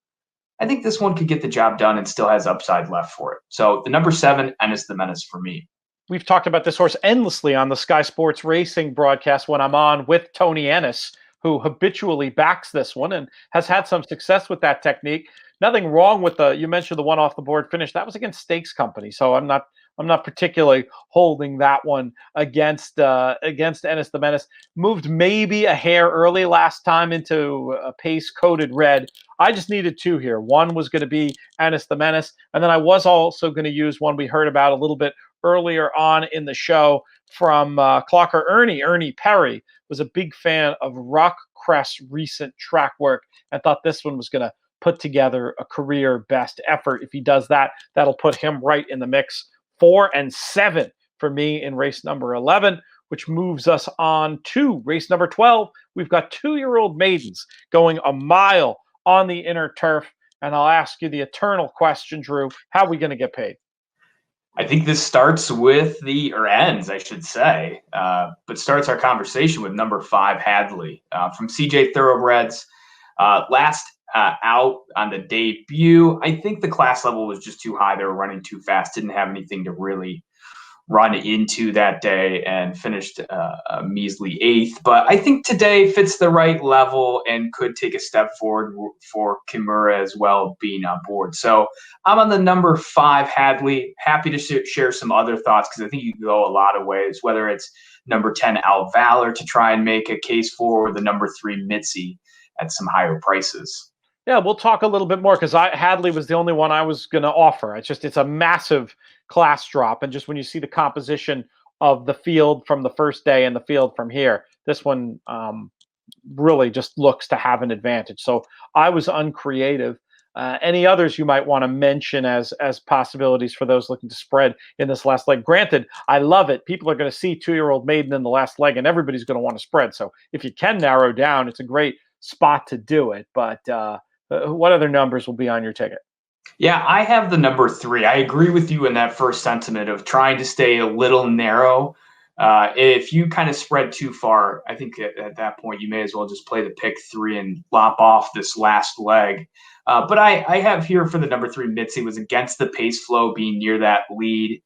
I think this one could get the job done and still has upside left for it. So the number 7, Ennis the Menace for me. We've talked about this horse endlessly on the Sky Sports Racing broadcast when I'm on with Tony Ennis, who habitually backs this one and has had some success with that technique. Nothing wrong with you mentioned the one off the board finish. That was against Stakes Company, so I'm not particularly holding that one against Ennis the Menace. Moved maybe a hair early last time into a pace coated red. I just needed 2 here. One was going to be Ennis the Menace, and then I was also going to use one we heard about a little bit earlier on in the show from Clocker Ernie Perri. Was a big fan of Rockcrest's recent track work and thought this one was going to put together a career best effort. If he does that, that'll put him right in the mix. 4 and 7 for me in race number 11, which moves us on to race number 12. We've got 2-year-old maidens going a mile on the inner turf. And I'll ask you the eternal question, Drew, how are we going to get paid? I think this starts with or ends, I should say, but starts our conversation with number 5, Hadley, from CJ Thoroughbreds. Last out on the debut, I think the class level was just too high. They were running too fast, didn't have anything to really run into that day, and finished a measly 8th. But I think today fits the right level and could take a step forward for Kimura as well being on board. So I'm on the number 5, Hadley. Happy to share some other thoughts because I think you can go a lot of ways, whether it's number 10, Al Valor, to try and make a case for, the number 3, Mitzi, at some higher prices. Yeah, we'll talk a little bit more because Hadley was the only one I was going to offer. It's a massive class drop. And just when you see the composition of the field from the first day and the field from here, this one really just looks to have an advantage. So I was uncreative. Any others you might want to mention as possibilities for those looking to spread in this last leg? Granted, I love it. People are going to see 2-year-old Maiden in the last leg, and everybody's going to want to spread. So if you can narrow down, it's a great spot to do it. But what other numbers will be on your ticket? Yeah, I have the number 3. I agree with you in that first sentiment of trying to stay a little narrow. If you kind of spread too far, I think at that point you may as well just play the pick 3 and lop off this last leg. But I have here for the number 3, Mitzi, was against the pace flow being near that lead,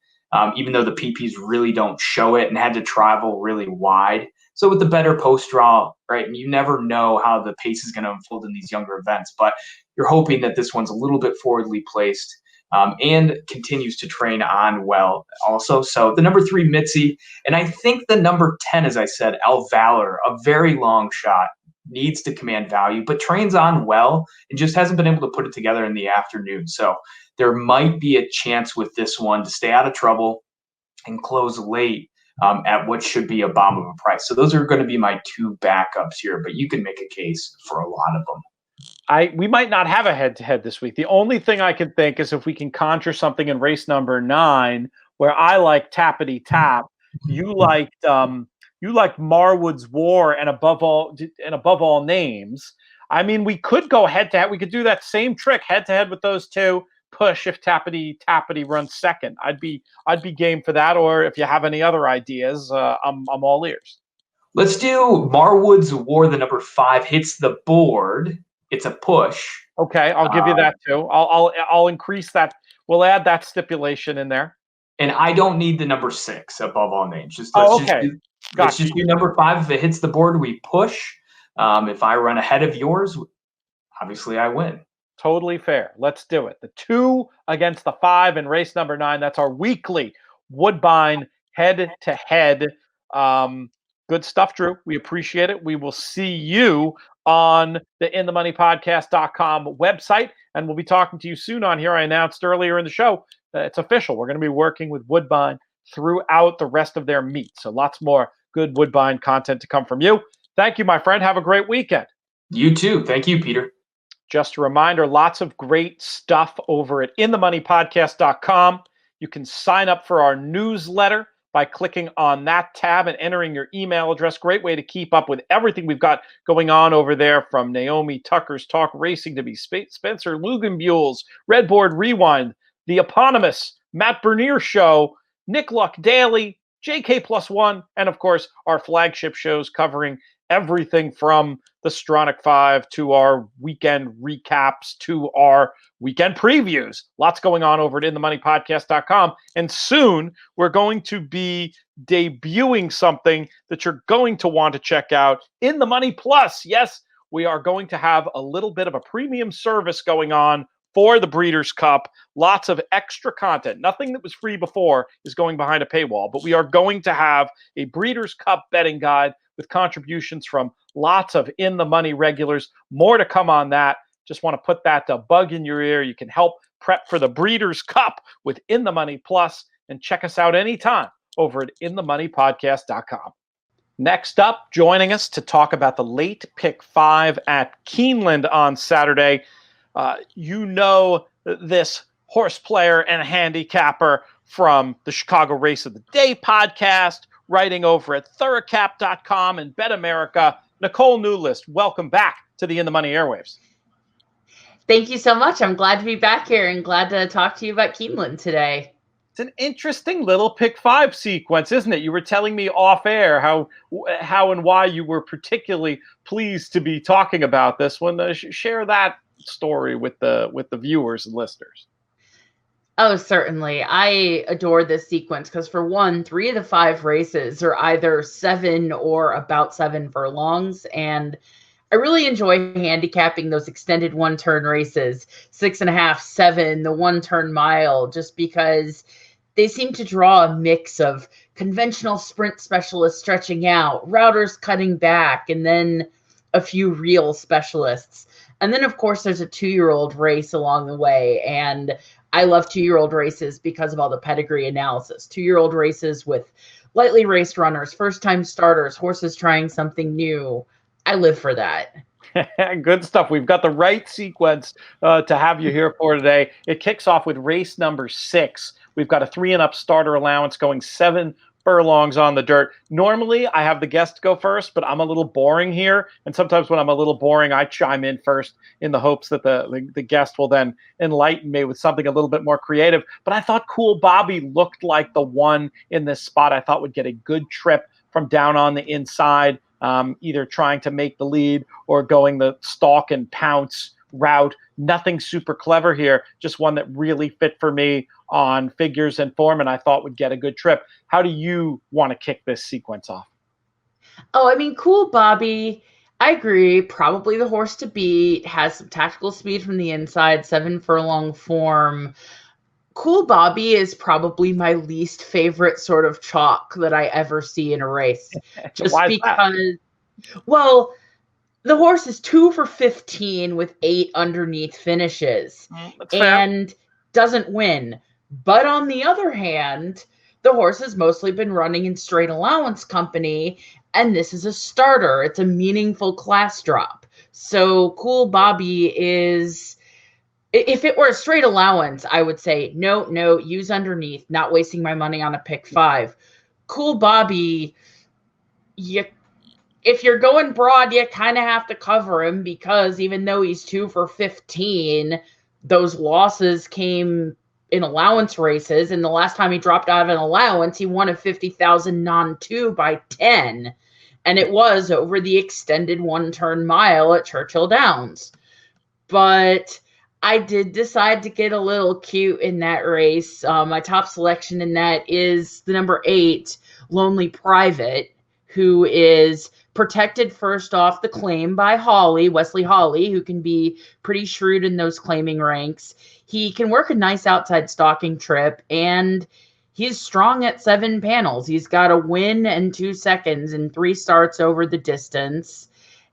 even though the PPs really don't show it, and had to travel really wide. So with the better post draw, right, and you never know how the pace is going to unfold in these younger events, but you're hoping that this one's a little bit forwardly placed and continues to train on well also. So the number 3, Mitzi, and I think the number 10, as I said, Al Valor, a very long shot, needs to command value, but trains on well and just hasn't been able to put it together in the afternoon. So there might be a chance with this one to stay out of trouble and close late at what should be a bomb of a price. So those are going to be my 2 backups here, but you can make a case for a lot of them. We might not have a head-to-head this week. The only thing I can think is if we can conjure something in race number 9 where I like Tappity Tap, you liked Marwood's War and above all names. I mean, we could go head-to-head. We could do that same trick head-to-head with those 2. push if Tappity runs second. I'd be game for that. Or if you have any other ideas, I'm all ears. Let's do Marwood's War. The number 5 hits the board. It's a push. Okay, I'll give you that too. I'll increase that. We'll add that stipulation in there. And I don't need the number 6 above all names. Let's just do number 5. If it hits the board, we push. If I run ahead of yours, obviously I win. Totally fair. Let's do it. The 2 against the 5 in race number 9. That's our weekly Woodbine head-to-head. Good stuff, Drew. We appreciate it. We will see you on the InTheMoneyPodcast.com website, and we'll be talking to you soon on here. I announced earlier in the show that it's official. We're going to be working with Woodbine throughout the rest of their meet. So lots more good Woodbine content to come from you. Thank you, my friend. Have a great weekend. You too. Thank you, Peter. Just a reminder, lots of great stuff over at InTheMoneyPodcast.com. You can sign up for our newsletter by clicking on that tab and entering your email address. Great way to keep up with everything we've got going on over there, from Naomi Tucker's Talk Racing to be Spencer Lugenbuehl's Red Board Rewind, the eponymous Matt Bernier Show, Nick Luck Daily, JK+1, and of course our flagship shows covering everything from the Stronach 5 to our weekend recaps to our weekend previews. Lots going on over at InTheMoneyPodcast.com. And soon we're going to be debuting something that you're going to want to check out, In the Money Plus. Yes, we are going to have a little bit of a premium service going on for the Breeders' Cup. Lots of extra content. Nothing that was free before is going behind a paywall, but we are going to have a Breeders' Cup betting guide with contributions from lots of In the Money regulars. More to come on that. Just want to put that bug in your ear. You can help prep for the Breeders' Cup with In the Money Plus, and check us out anytime over at InTheMoneyPodcast.com. Next up, joining us to talk about the late pick 5 at Keeneland on Saturday. You know this horse player and handicapper from the Chicago Race of the Day podcast, writing over at Thuricap.com and Bet America. Nicolle Neulist, welcome back to the In the Money airwaves. Thank you so much. I'm glad to be back here and glad to talk to you about Keeneland today. It's an interesting little pick 5 sequence, isn't it? You were telling me off air how and why you were particularly pleased to be talking about this one. Share that story with the viewers and listeners. Oh, certainly. I adore this sequence because, for one, 3 of the 5 races are either 7 or about 7 furlongs, and I really enjoy handicapping those extended one-turn races, 6.5, 7, the one-turn mile, just because they seem to draw a mix of conventional sprint specialists stretching out, routers cutting back, and then a few real specialists. And then, of course, there's a 2-year-old race along the way, and I love 2-year-old races because of all the pedigree analysis. 2-year-old races with lightly raced runners, first-time starters, horses trying something new. I live for that. Good stuff. We've got the right sequence to have you here for today. It kicks off with race number 6. We've got a 3-and-up starter allowance going 7 furlongs on the dirt. Normally, I have the guest go first, but I'm a little boring here. And sometimes when I'm a little boring, I chime in first in the hopes that the guest will then enlighten me with something a little bit more creative. But I thought Cool Bobby looked like the one in this spot I thought would get a good trip from down on the inside, either trying to make the lead or going the stalk and pounce route. Nothing super clever here, just one that really fit for me on figures and form, and I thought would get a good trip. How do you want to kick this sequence off? Oh, I mean, Cool Bobby, I agree. Probably the horse to beat, has some tactical speed from the inside, 7 furlong form. Cool Bobby is probably my least favorite sort of chalk that I ever see in a race. Just because, well, the horse is 2 for 15 with 8 underneath finishes and doesn't win. But on the other hand, the horse has mostly been running in straight allowance company, and this is a starter. It's a meaningful class drop. So Cool Bobby is, if it were a straight allowance, I would say, no, use underneath, not wasting my money on a pick 5. Cool Bobby, if you're going broad, you kind of have to cover him because even though he's 2 for 15, those losses came in allowance races, and the last time he dropped out of an allowance, he won a 50,000 non-2 by 10, and it was over the extended 1-turn mile at Churchill Downs. But I did decide to get a little cute in that race. My top selection in that is the number 8, Lonely Private, who is protected first off the claim by Wesley Hawley, who can be pretty shrewd in those claiming ranks. He can work a nice outside stalking trip, and he's strong at 7 panels. He's got a win and 2 seconds and 3 starts over the distance.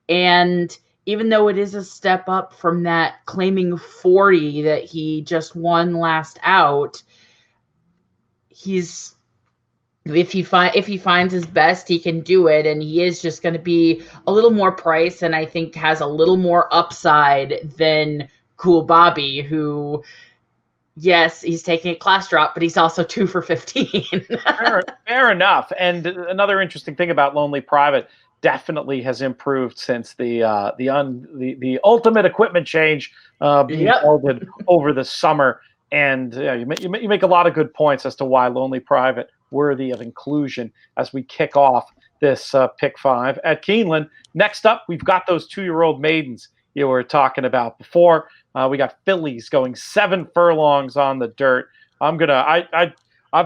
And even though it is a step up from that claiming 40 that he just won last out, if he finds his best, he can do it, and he is just going to be a little more price, and I think has a little more upside than Cool Bobby, who, yes, he's taking a class drop, but he's also 2 for 15. Fair enough. And another interesting thing about Lonely Private, definitely has improved since the ultimate equipment change being folded over the summer. And you make a lot of good points as to why Lonely Private worthy of inclusion as we kick off this pick 5 at Keeneland. Next up, we've got those 2-year-old maidens you were talking about before. We got fillies going 7 furlongs on the dirt. I've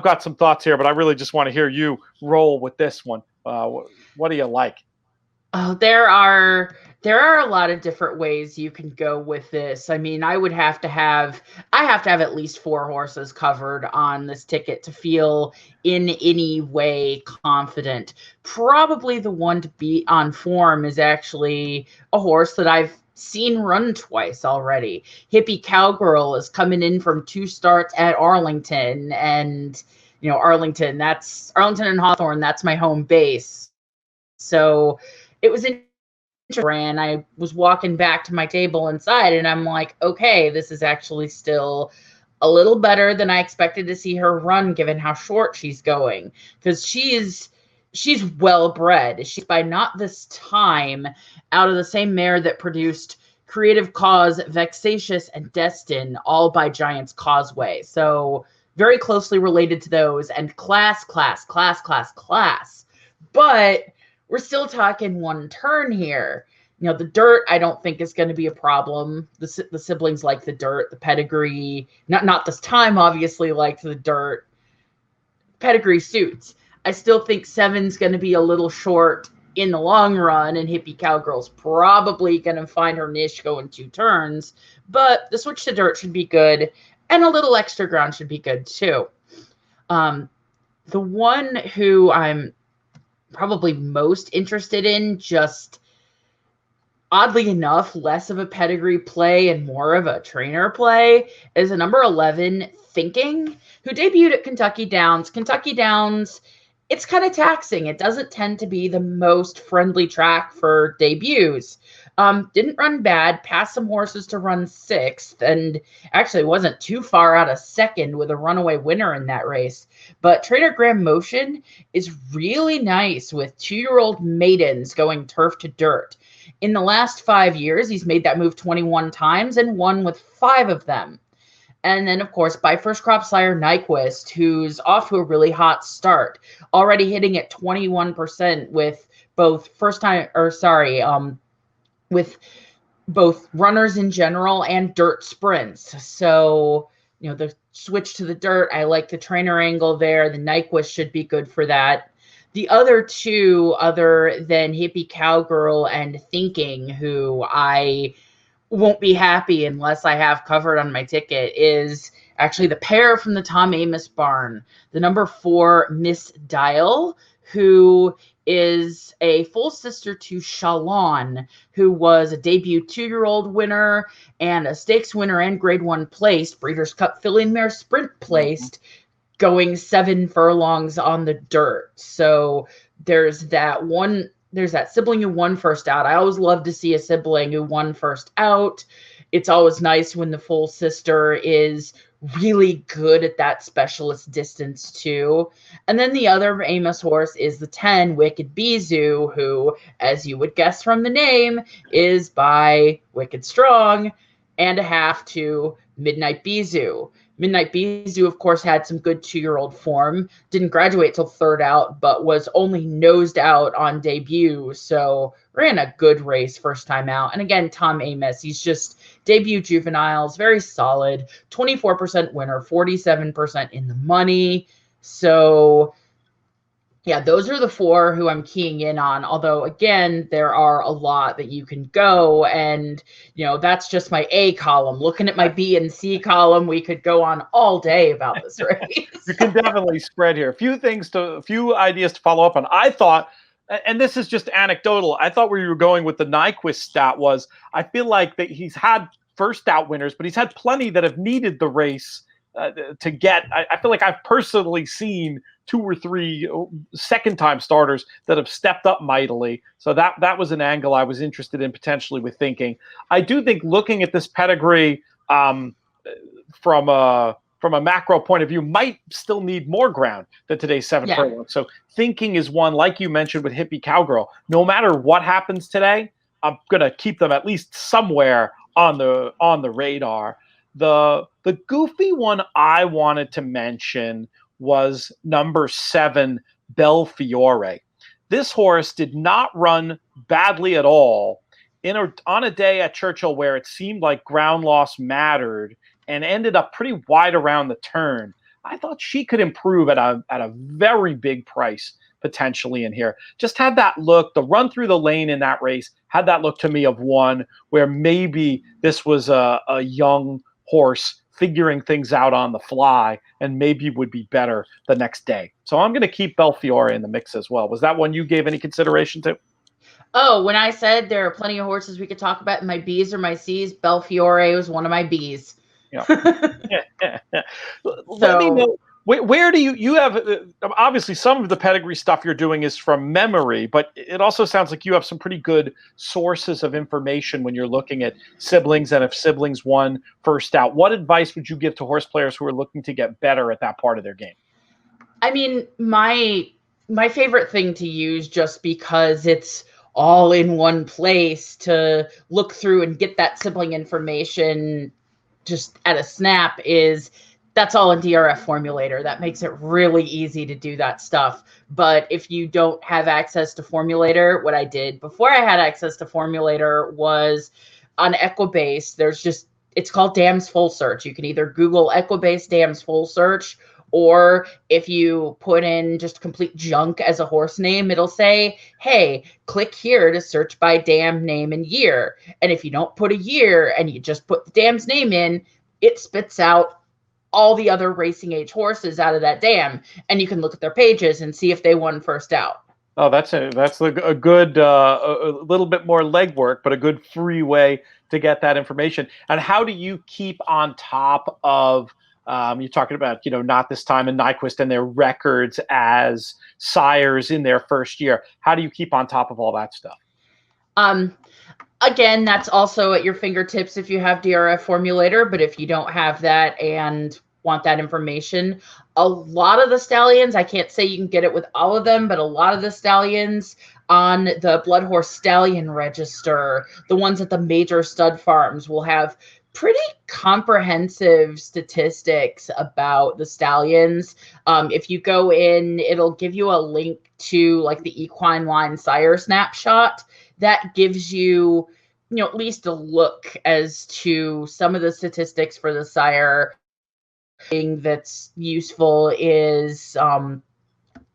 got some thoughts here, but I really just want to hear you roll with this one. What do you like? Oh, there are a lot of different ways you can go with this. I mean, I have to have at least 4 horses covered on this ticket to feel in any way confident. Probably the one to beat on form is actually a horse that I've seen run twice already. Hippie Cowgirl is coming in from 2 starts at Arlington, and Arlington and Hawthorne, that's my home base. So it was interesting. And I was walking back to my table inside, and I'm like, okay, this is actually still a little better than I expected to see her run, given how short she's going, because she's well bred. She's by Not This Time, out of the same mare that produced Creative Cause, Vexatious, and Destin, all by Giants Causeway. So very closely related to those, and class. But we're still talking 1 turn here. The dirt, I don't think is going to be a problem. The siblings like the dirt, the pedigree, not This Time, obviously, liked the dirt. Pedigree suits. I still think 7's going to be a little short in the long run, and Hippie Cowgirl's probably going to find her niche going 2 turns. But the switch to dirt should be good, and a little extra ground should be good too. The one who I'm probably most interested in, just oddly enough, less of a pedigree play and more of a trainer play, is a number 11, Thinking, who debuted at Kentucky Downs. Kentucky Downs, it's kind of taxing. It doesn't tend to be the most friendly track for debuts. Didn't run bad, passed some horses to run 6th, and actually wasn't too far out of 2nd with a runaway winner in that race. But Trader Graham Motion is really nice with 2-year-old maidens going turf to dirt. In the last 5 years, he's made that move 21 times and won with 5 of them. And then, of course, by first crop sire Nyquist, who's off to a really hot start, already hitting at 21% with both with both runners in general and dirt sprints. So, the switch to the dirt, I like the trainer angle there. The Nyquist should be good for that. The other 2, other than Hippie Cowgirl and Thinking, who I won't be happy unless I have covered on my ticket, is actually the pair from the Tom Amos barn. The number 4, Miss Dial, who is a full sister to Shalon, who was a debut 2-year-old winner and a stakes winner and grade 1 placed, Breeders' Cup filly mare sprint placed, going 7 furlongs on the dirt. So there's that sibling who won first out. I always love to see a sibling who won first out. It's always nice when the full sister is really good at that specialist distance too. And then the other Amos horse is the 10, Wicked Bizu, who, as you would guess from the name, is by Wicked Strong and a half to Midnight Bizu. Midnight Bizu, of course, had some good 2-year-old form. Didn't graduate till third out, but was only nosed out on debut. So ran a good race first time out. And again, Tom Amos, he's just debut juveniles, very solid. 24% winner, 47% in the money. So yeah, those are the 4 who I'm keying in on. Although, again, there are a lot that you can go. And, that's just my A column. Looking at my B and C column, we could go on all day about this race. You can definitely spread here. A few ideas to follow up on. I thought, and this is just anecdotal, I thought where you were going with the Nyquist stat was, I feel like that he's had first out winners, but he's had plenty that have needed the race to get. I feel like I've personally seen 2 or 3 second-time starters that have stepped up mightily. So that was an angle I was interested in potentially with thinking. I do think looking at this pedigree from a macro point of view might still need more ground than today's 7 furlong. So thinking is one, like you mentioned with Hippie Cowgirl. No matter what happens today, I'm going to keep them at least somewhere on the radar. The goofy one I wanted to mention was number 7, Belfiore. This horse did not run badly at all on a day at Churchill where it seemed like ground loss mattered and ended up pretty wide around the turn. I thought she could improve at a very big price potentially in here. Just had that look, the run through the lane in that race had that look to me of one where maybe this was a young horse figuring things out on the fly and maybe would be better the next day. So I'm going to keep Belfiore in the mix as well. Was that one you gave any consideration to? Oh, when I said there are plenty of horses we could talk about in my B's or my C's, Belfiore was one of my B's. Yeah. Let me know. Where do you have, obviously some of the pedigree stuff you're doing is from memory, but it also sounds like you have some pretty good sources of information when you're looking at siblings and if siblings won first out. What advice would you give to horse players who are looking to get better at that part of their game? I mean, my favorite thing to use, just because it's all in one place to look through and get that sibling information just at a snap, is that's all in DRF Formulator. That makes it really easy to do that stuff. But if you don't have access to Formulator, what I did before I had access to Formulator was on Equibase, it's called Dams Full Search. You can either Google Equibase Dams Full Search, or if you put in just complete junk as a horse name, it'll say, hey, click here to search by dam name and year. And if you don't put a year and you just put the dam's name in, it spits out all the other racing age horses out of that dam, and you can look at their pages and see if they won first out. Oh, that's a good, a little bit more legwork, but a good free way to get that information. And how do you keep on top of, you're talking about, Not This Time and Nyquist and their records as sires in their first year. How do you keep on top of all that stuff? Again, that's also at your fingertips if you have DRF Formulator, but if you don't have that and want that information, a lot of the stallions, I can't say you can get it with all of them, but a lot of the stallions on the Blood Horse Stallion Register, the ones at the major stud farms, will have pretty comprehensive statistics about the stallions. If you go in, it'll give you a link to like the equine line sire snapshot that gives you, at least a look as to some of the statistics for the sire. Thing that's useful is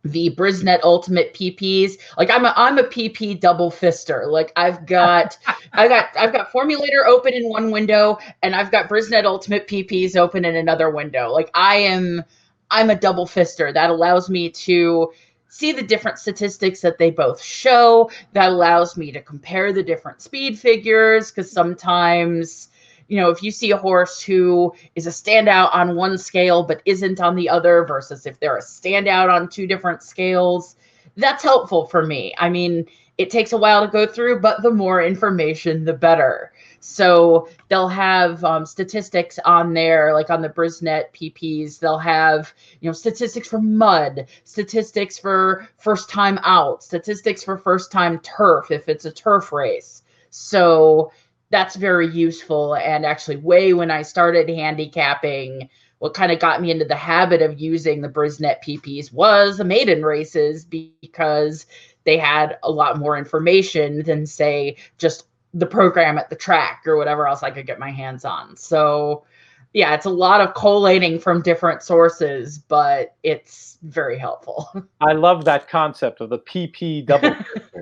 the Brisnet Ultimate PPs. Like I'm a PP double fister. Like I've got Formulator open in one window and I've got Brisnet Ultimate PPs open in another window. Like I'm a double fister. That allows me to see the different statistics that they both show. That allows me to compare the different speed figures, because sometimes, if you see a horse who is a standout on one scale but isn't on the other, versus if they're a standout on 2 different scales, that's helpful for me. I mean, it takes a while to go through, but the more information, the better. So they'll have statistics on there, like on the Brisnet PPs, they'll have, statistics for mud, statistics for first time out, statistics for first time turf, if it's a turf race. So that's very useful. And actually, way when I started handicapping, what kind of got me into the habit of using the Brisnet PPs was the maiden races, because they had a lot more information than, say, just the program at the track or whatever else I could get my hands on. So yeah, it's a lot of collating from different sources, but it's very helpful. I love that concept of the PP double.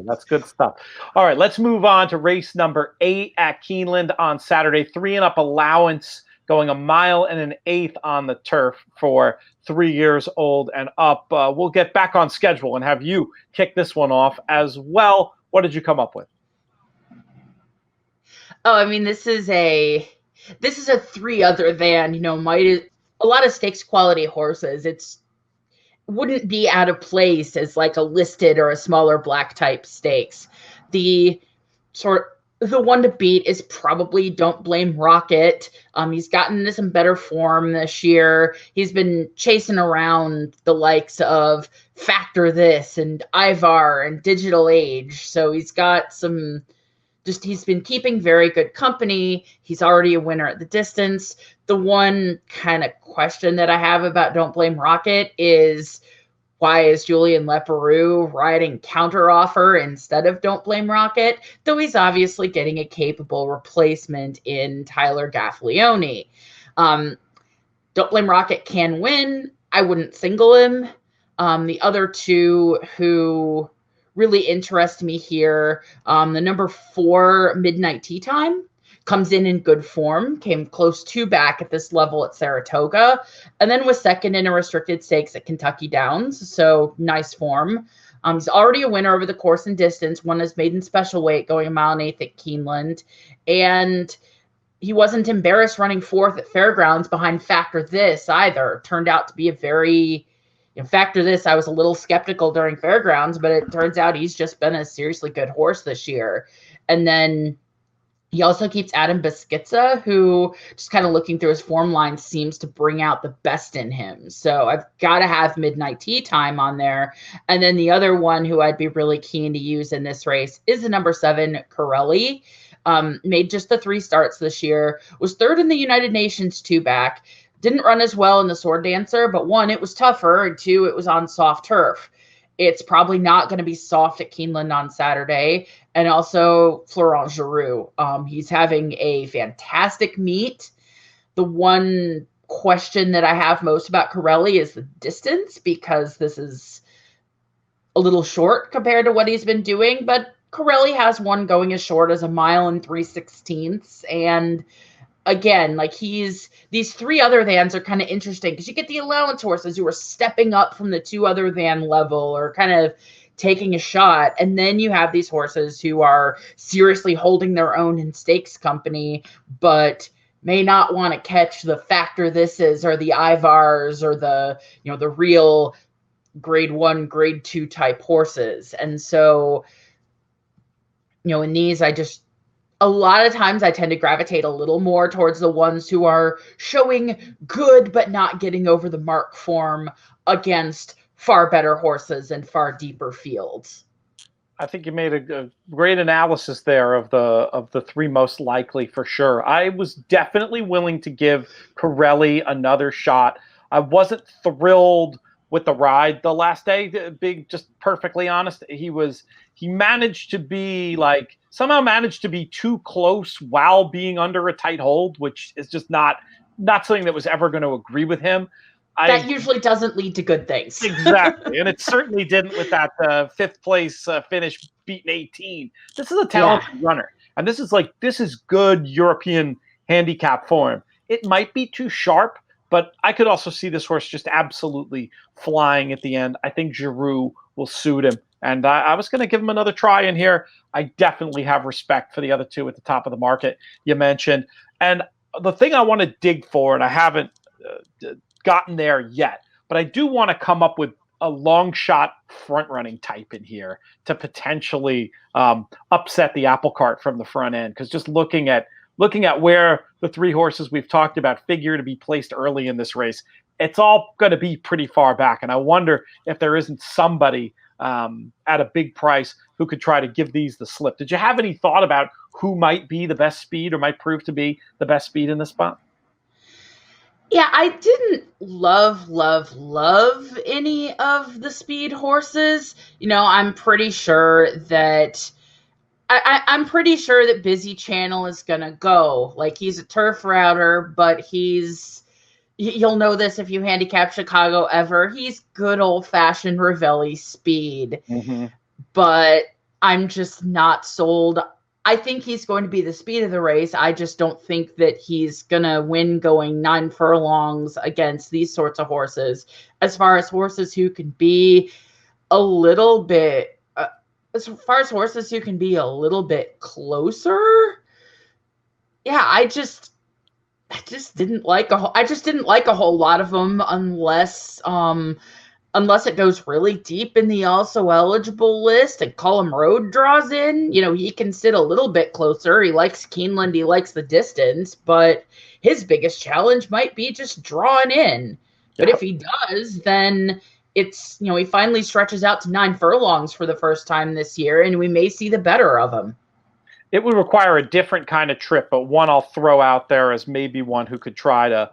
That's good stuff. All right, let's move on to race number 8 at Keeneland on Saturday. 3 and up Allowance going 1 1/8 on the turf for 3 years old and up. We'll get back on schedule and have you kick this one off as well. What did you come up with? Oh, I mean, this is a 3 other than, a lot of stakes quality horses. It's wouldn't be out of place as like a listed or a smaller black type stakes. The one to beat is probably Don't Blame Rocket. He's gotten into some better form this year. He's been chasing around the likes of Factor This and Ivar and Digital Age. So he's got some, he's been keeping very good company. He's already a winner at the distance. The one kind of question that I have about Don't Blame Rocket is, why is Julian Leparoux riding counter offer instead of Don't Blame Rocket? Though he's obviously getting a capable replacement in Tyler Gaffalione. Don't Blame Rocket can win. I wouldn't single him. The other two who really interest me here, the number 4 Midnight Tea Time comes in good form, came close to back at this level at Saratoga, and then was second in a restricted stakes at Kentucky Downs, so nice form. He's already a winner over the course and distance, won his maiden special weight going 1 1/8 at Keeneland, and he wasn't embarrassed running 4th at Fairgrounds behind Factor This either. Turned out to be a very... Factor This, I was a little skeptical during Fairgrounds, but it turns out he's just been a seriously good horse this year. And then he also keeps Adam Beschizza, who, just kind of looking through his form line, seems to bring out the best in him. So I've got to have Midnight Tea Time on there. And then the other one who I'd be really keen to use in this race is the number 7, Corelli. Made just the 3 starts this year, was 3rd in the United Nations 2-back. Didn't run as well in the Sword Dancer, but 1, it was tougher, and 2, it was on soft turf. It's probably not going to be soft at Keeneland on Saturday. And also Florent Giroux. He's having a fantastic meet. The one question that I have most about Corelli is the distance, because this is a little short compared to what he's been doing. But Corelli has one going as short as 1 3/16. And again, like these 3 other thans are kind of interesting, because you get the Allowance horses who are stepping up from the 2 other than level, or kind of taking a shot. And then you have these horses who are seriously holding their own in stakes company, but may not want to catch the Factor Thises or the Ivars or the real grade 1, grade 2 type horses. And so, in these, a lot of times I tend to gravitate a little more towards the ones who are showing good but not getting over the mark form against far better horses and far deeper fields. I think you made a great analysis there of the 3 most likely for sure. I was definitely willing to give Corelli another shot. I wasn't thrilled with the ride the last day, just perfectly honest. He managed to be somehow managed to be too close while being under a tight hold, which is just not something that was ever going to agree with him. That usually doesn't lead to good things. Exactly. And it certainly didn't with that 5th place finish beating 18. This is a talented runner. And this is good European handicap form. It might be too sharp, but I could also see this horse just absolutely flying at the end. I think Giroux will suit him. And I was going to give him another try in here. I definitely have respect for the other 2 at the top of the market you mentioned. And the thing I want to dig for, and I haven't gotten there yet, but I do want to come up with a long shot front running type in here to potentially upset the apple cart from the front end. Because just looking at where the 3 horses we've talked about figure to be placed early in this race, it's all going to be pretty far back. And I wonder if there isn't somebody at a big price who could try to give these the slip. Did you have any thought about who might be the best speed or might prove to be the best speed in this spot? Yeah, I didn't love any of the speed horses. I'm pretty sure that I'm pretty sure that Busy Channel is gonna go. Like, he's a turf router, but you'll know this if you handicap Chicago ever. He's good old fashioned Ravelli speed, but I'm just not sold. I think he's going to be the speed of the race. I just don't think that he's going to win going 9 furlongs against these sorts of horses. As far as horses who can be a little bit, closer. Yeah, I just didn't like a whole lot of them unless it goes really deep in the also eligible list and Cullum Road draws in. He can sit a little bit closer. He likes Keeneland. He likes the distance, but his biggest challenge might be just drawing in. But if he does, then it's, he finally stretches out to 9 furlongs for the first time this year, and we may see the better of him. It would require a different kind of trip, but one I'll throw out there as maybe one who could try to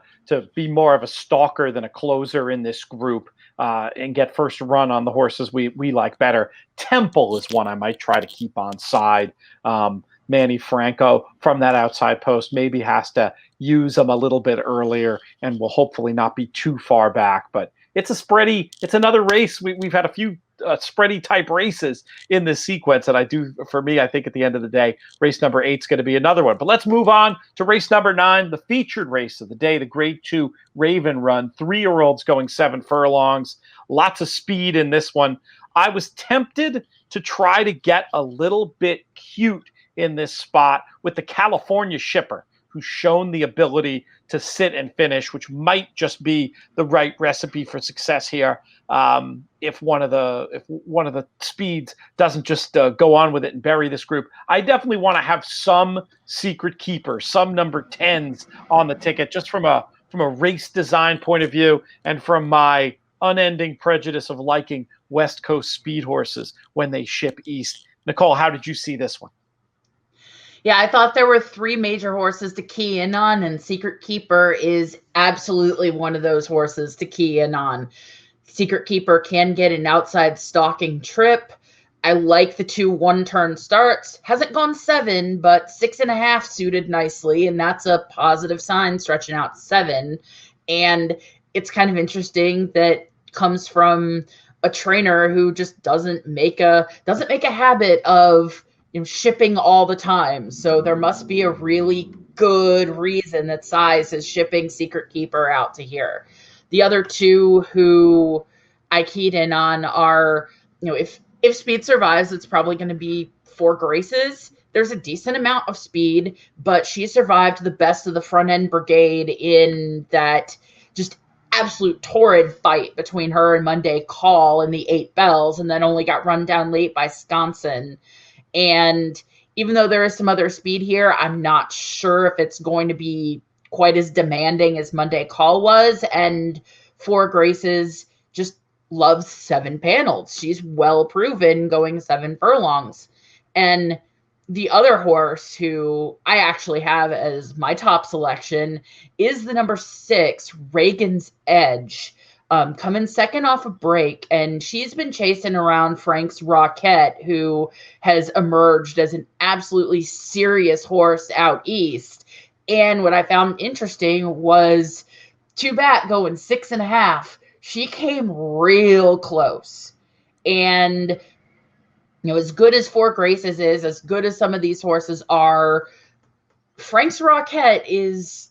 be more of a stalker than a closer in this group. And get first run on the horses we like better. Temple is one I might try to keep on side. Manny Franco from that outside post maybe has to use them a little bit earlier and will hopefully not be too far back. But it's it's another race. We've had a few spready type races in this sequence. And I think at the end of the day, race number 8 is going to be another one. But let's move on to race number 9, the featured race of the day, the Grade 2 Raven Run. 3-year-olds going 7 furlongs. Lots of speed in this one. I was tempted to try to get a little bit cute in this spot with the California Shipper, who's shown the ability to sit and finish, which might just be the right recipe for success here. If one of the speeds doesn't just go on with it and bury this group, I definitely want to have some secret keeper, some number 10s on the ticket, just from a race design point of view and from my unending prejudice of liking West Coast speed horses when they ship east. Nicole, how did you see this one? Yeah, I thought there were 3 major horses to key in on, and Secret Keeper is absolutely one of those horses to key in on. Secret Keeper can get an outside stalking trip. I like the 2 one-turn starts. Hasn't gone 7, but 6.5 suited nicely, and that's a positive sign stretching out 7. And it's kind of interesting that comes from a trainer who just doesn't make a habit of shipping all the time. So there must be a really good reason that Size is shipping Secret Keeper out to here. The other 2 who I keyed in on are, if speed survives, it's probably going to be 4 Graces. There's a decent amount of speed, but she survived the best of the front end brigade in that just absolute torrid fight between her and Monday Call in the 8 Bells, and then only got run down late by Sconson. And even though there is some other speed here, I'm not sure if it's going to be quite as demanding as Monday Call was. And 4 Graces just loves 7 panels. She's well proven going 7 furlongs. And the other horse who I actually have as my top selection is the number 6, Reagan's Edge. Coming second off a break, and she's been chasing around Frank's Rocket, who has emerged as an absolutely serious horse out east. And what I found interesting was 2-Bat going 6.5. She came real close. And, as good as 4 Graces is, as good as some of these horses are, Frank's Rocket is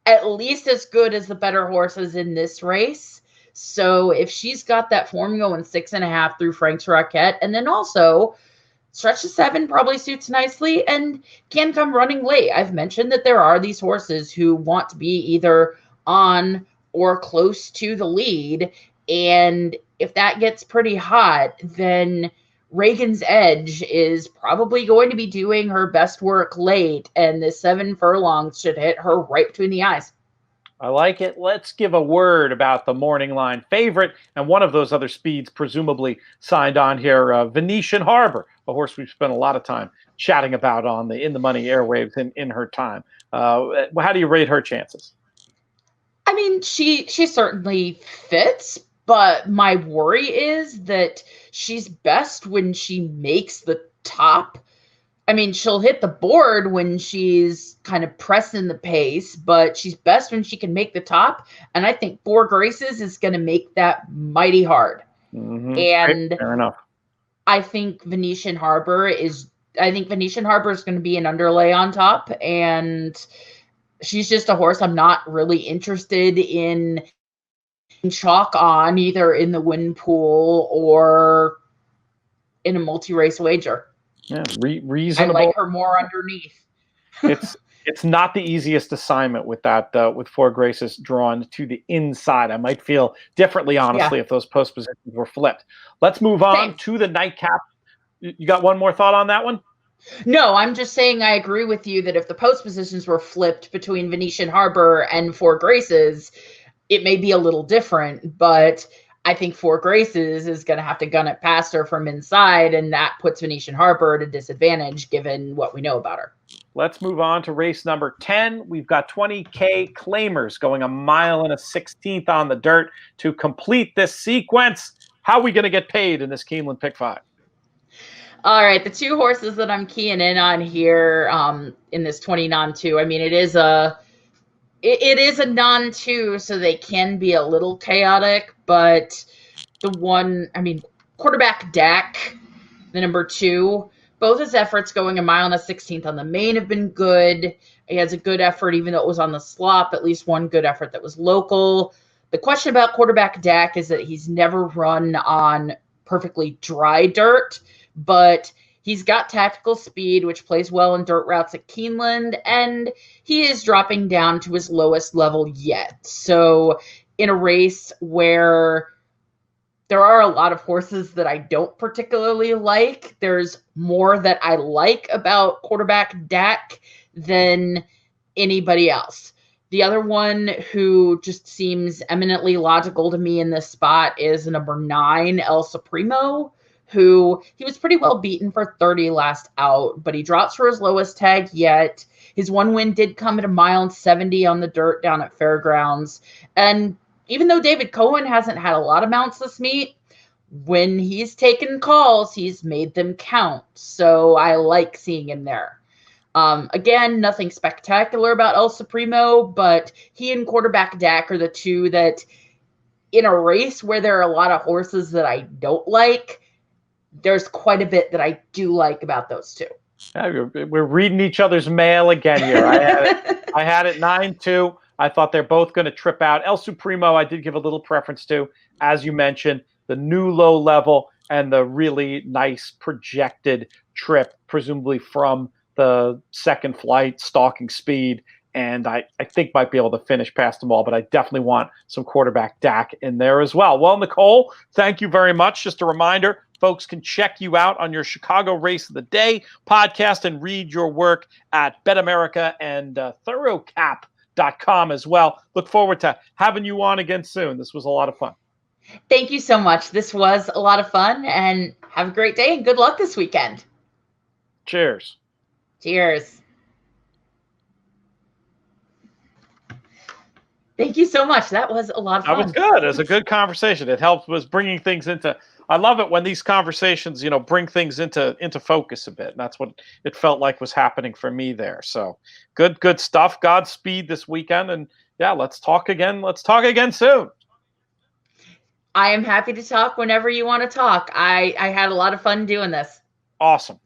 at least as good as the better horses in this race. So if she's got that form going 6.5 through Frank's Rocket, and then also stretch to 7 probably suits nicely and can come running late. I've mentioned that there are these horses who want to be either on or close to the lead. And if that gets pretty hot, then Reagan's Edge is probably going to be doing her best work late, and the 7 furlongs should hit her right between the eyes. I like it. Let's give a word about the morning line favorite and one of those other speeds presumably signed on here, Venetian Harbor, a horse we've spent a lot of time chatting about on the In the Money airwaves in her time. How do you rate her chances? I mean, she certainly fits, but my worry is that she's best when she makes the top. I mean, she'll hit the board when she's kind of pressing the pace, but she's best when she can make the top. And I think Four Graces is going to make that mighty hard. Mm-hmm. And fair enough. I think Venetian Harbor is going to be an underlay on top. And she's just a horse I'm not really interested in chalk on, either in the win pool or in a multi-race wager. Yeah, reasonable. I like her more underneath. It's not the easiest assignment with that with Four Graces drawn to the inside. I might feel differently, honestly, if those post positions were flipped. Let's move on to the nightcap. You got one more thought on that one? No, I'm just saying I agree with you that if the post positions were flipped between Venetian Harbor and Four Graces, it may be a little different, but I think Four Graces is going to have to gun it past her from inside, and that puts Venetian Harbor at a disadvantage given what we know about her. Let's move on to race number 10. We've got 20K claimers going 1 mile and a 16th on the dirt to complete this sequence. How are we going to get paid in this Keeneland Pick 5? All right, the two horses that I'm keying in on here in this 20 non-2, I mean, it is a non-2, so they can be a little chaotic, but quarterback Dak, the number 2, both his efforts going 1 mile and a 16th on the main have been good. He has a good effort, even though it was on the slop, at least one good effort that was local. The question about quarterback Dak is that he's never run on perfectly dry dirt, but he's got tactical speed, which plays well in dirt routes at Keeneland, and he is dropping down to his lowest level yet. So in a race where there are a lot of horses that I don't particularly like, there's more that I like about quarterback Dak than anybody else. The other one who just seems eminently logical to me in this spot is number 9, El Supremo, who he was pretty well beaten for 30 last out, but he drops for his lowest tag yet. His one win did come at 1 mile and 70 on the dirt down at Fairgrounds. And even though David Cohen hasn't had a lot of mounts this meet, when he's taken calls, he's made them count. So I like seeing him there. Again, nothing spectacular about El Supremo, but he and quarterback Dak are the two that in a race where there are a lot of horses that I don't like, there's quite a bit that I do like about those two. We're reading each other's mail again here. I had it 9-2. I thought they're both going to trip out. El Supremo, I did give a little preference to, as you mentioned, the new low level and the really nice projected trip, presumably from the second flight, stalking speed. And I think might be able to finish past them all, but I definitely want some quarterback Dak in there as well. Well, Nicole, thank you very much. Just a reminder, folks can check you out on your Chicago Race of the Day podcast and read your work at Bet America and ThoroughCap.com as well. Look forward to having you on again soon. This was a lot of fun. Thank you so much. This was a lot of fun, and have a great day and good luck this weekend. Cheers. Cheers. Thank you so much. That was a lot of fun. That was good. It was a good conversation. It helped with bringing things into. I love it when these conversations, bring things into focus a bit. And that's what it felt like was happening for me there. So good stuff. Godspeed this weekend. And yeah, let's talk again. Let's talk again soon. I am happy to talk whenever you want to talk. I had a lot of fun doing this. Awesome.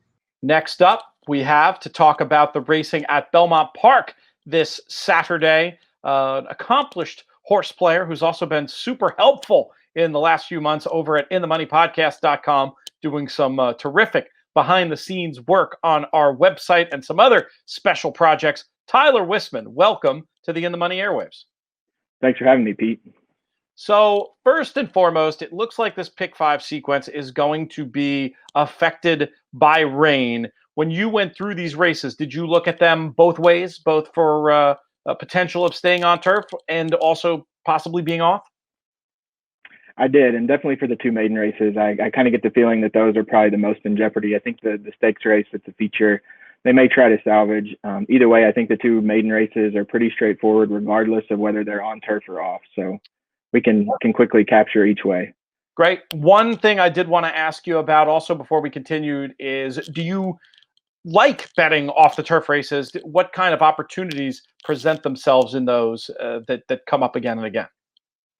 Next up, we have to talk about the racing at Belmont Park this Saturday. An accomplished horse player who's also been super helpful in the last few months over at InTheMoneyPodcast.com, doing some terrific behind-the-scenes work on our website and some other special projects. Tyler Whisman, welcome to the In the Money airwaves. Thanks for having me, Pete. So first and foremost, it looks like this Pick 5 sequence is going to be affected by rain. When you went through these races, did you look at them both ways, both for potential of staying on turf and also possibly being off? I did, and definitely for the 2 maiden races, I kind of get the feeling that those are probably the most in jeopardy. I think the stakes race, it's a feature, they may try to salvage. Either way, I think the 2 maiden races are pretty straightforward, regardless of whether they're on turf or off. So we can quickly capture each way. Great. One thing I did want to ask you about also before we continued is, do you like betting off the turf races? What kind of opportunities present themselves in those that come up again and again?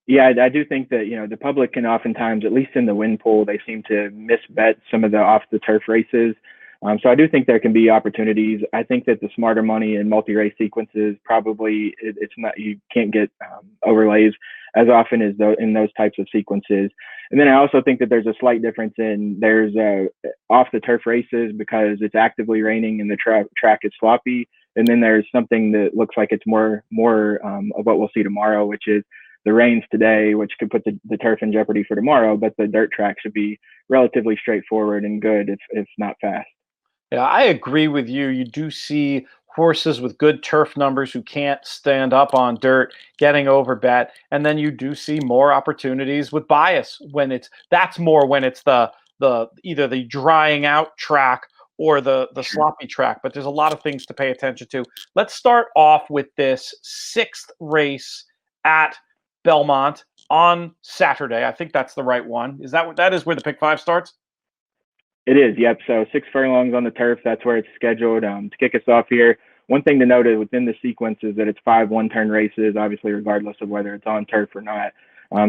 Yeah, I do think that, the public can oftentimes, at least in the win pool, they seem to misbet some of the off the turf races. So I do think there can be opportunities. I think that the smarter money in multi-race sequences, probably it's not, you can't get overlays as often as in those types of sequences. And then I also think that there's a slight difference in there's off the turf races because it's actively raining and the track is sloppy. And then there's something that looks like it's more of what we'll see tomorrow, which is the rains today, which could put the turf in jeopardy for tomorrow, but the dirt track should be relatively straightforward and good if not fast. Yeah, I agree with you. You do see horses with good turf numbers who can't stand up on dirt getting over bet, and then you do see more opportunities with bias when it's the either the drying out track or the sloppy track. But there's a lot of things to pay attention to. Let's start off with this 6th race at Belmont on Saturday. I think that's the right one. That is where the pick 5 starts? It is, yep. So 6 furlongs on the turf. That's where it's scheduled. To kick us off here, one thing to note is within the sequence is that it's 5 one-turn races, obviously regardless of whether it's on turf or not.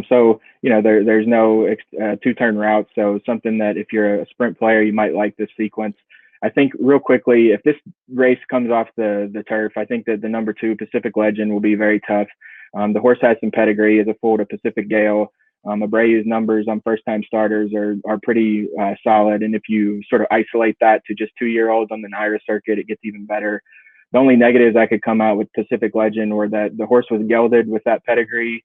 So, there's no 2-turn route. So something that if you're a sprint player, you might like this sequence. I think real quickly, if this race comes off the turf, I think that the number 2 Pacific Legend will be very tough. The horse has some pedigree as a foal to Pacific Gale. Abreu's numbers on first-time starters are pretty solid, and if you sort of isolate that to just 2-year-olds on the NYRA circuit, it gets even better. The only negatives I could come out with Pacific Legend were that the horse was gelded with that pedigree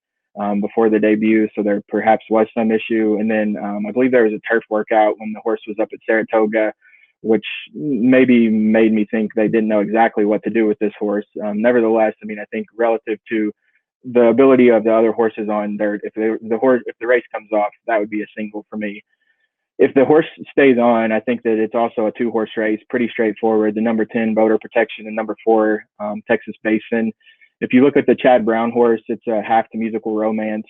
before the debut, so there perhaps was some issue. And then I believe there was a turf workout when the horse was up at Saratoga, which maybe made me think they didn't know exactly what to do with this horse. Nevertheless, I think relative to the ability of the other horses on dirt, if the race comes off, that would be a single for me. If the horse stays on, I think that it's also a 2-horse race, pretty straightforward. The number 10 Boater Protection and number 4 Texas Basin. If you look at the Chad Brown horse, it's a half to Musical Romance.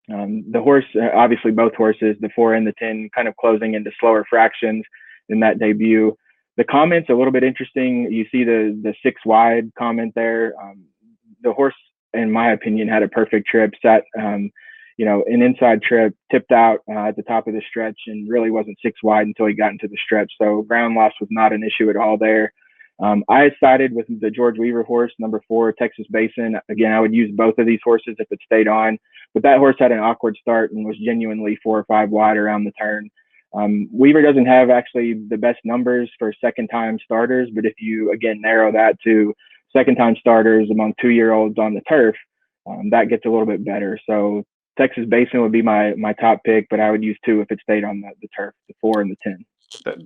The horse, obviously both horses, the 4 and the 10, kind of closing into slower fractions in that debut. The comment's a little bit interesting. You see the 6 wide comment there. The horse, in my opinion, had a perfect trip, sat, an inside trip, tipped out at the top of the stretch and really wasn't 6 wide until he got into the stretch. So ground loss was not an issue at all there. I sided with the George Weaver horse, number 4, Texas Basin. Again, I would use both of these horses if it stayed on, but that horse had an awkward start and was genuinely 4 or 5 wide around the turn. Weaver doesn't have actually the best numbers for second-time starters, but if you, again, narrow that to second-time starters among 2-year-olds on the turf, that gets a little bit better. So Texas Basin would be my top pick, but I would use 2 if it stayed on the turf, the 4 and the 10.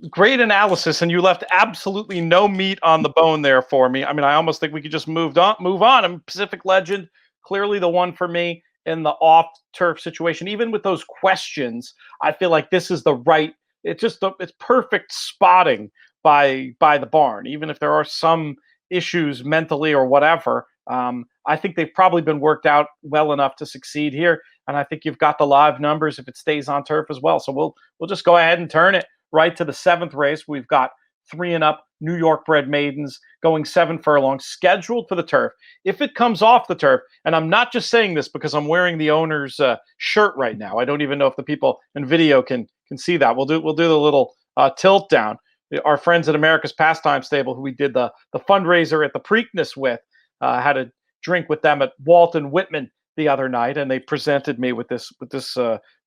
Great analysis, and you left absolutely no meat on the bone there for me. I almost think we could just move on. And Pacific Legend, clearly the one for me in the off-turf situation. Even with those questions, I feel like this is the right. It's perfect spotting by the barn, even if there are some issues mentally or whatever. I think they've probably been worked out well enough to succeed here, and I think you've got the live numbers if it stays on turf as well. So we'll just go ahead and turn it right to the 7th race. We've got 3 and up New York bred maidens going 7 furlongs scheduled for the turf. If it comes off the turf, and I'm not just saying this because I'm wearing the owner's shirt right now. I don't even know if the people in video can see that. We'll do the little tilt down. Our friends at America's Pastime Stable, who we did the fundraiser at the Preakness with, had a drink with them at Walton Whitman the other night, and they presented me with this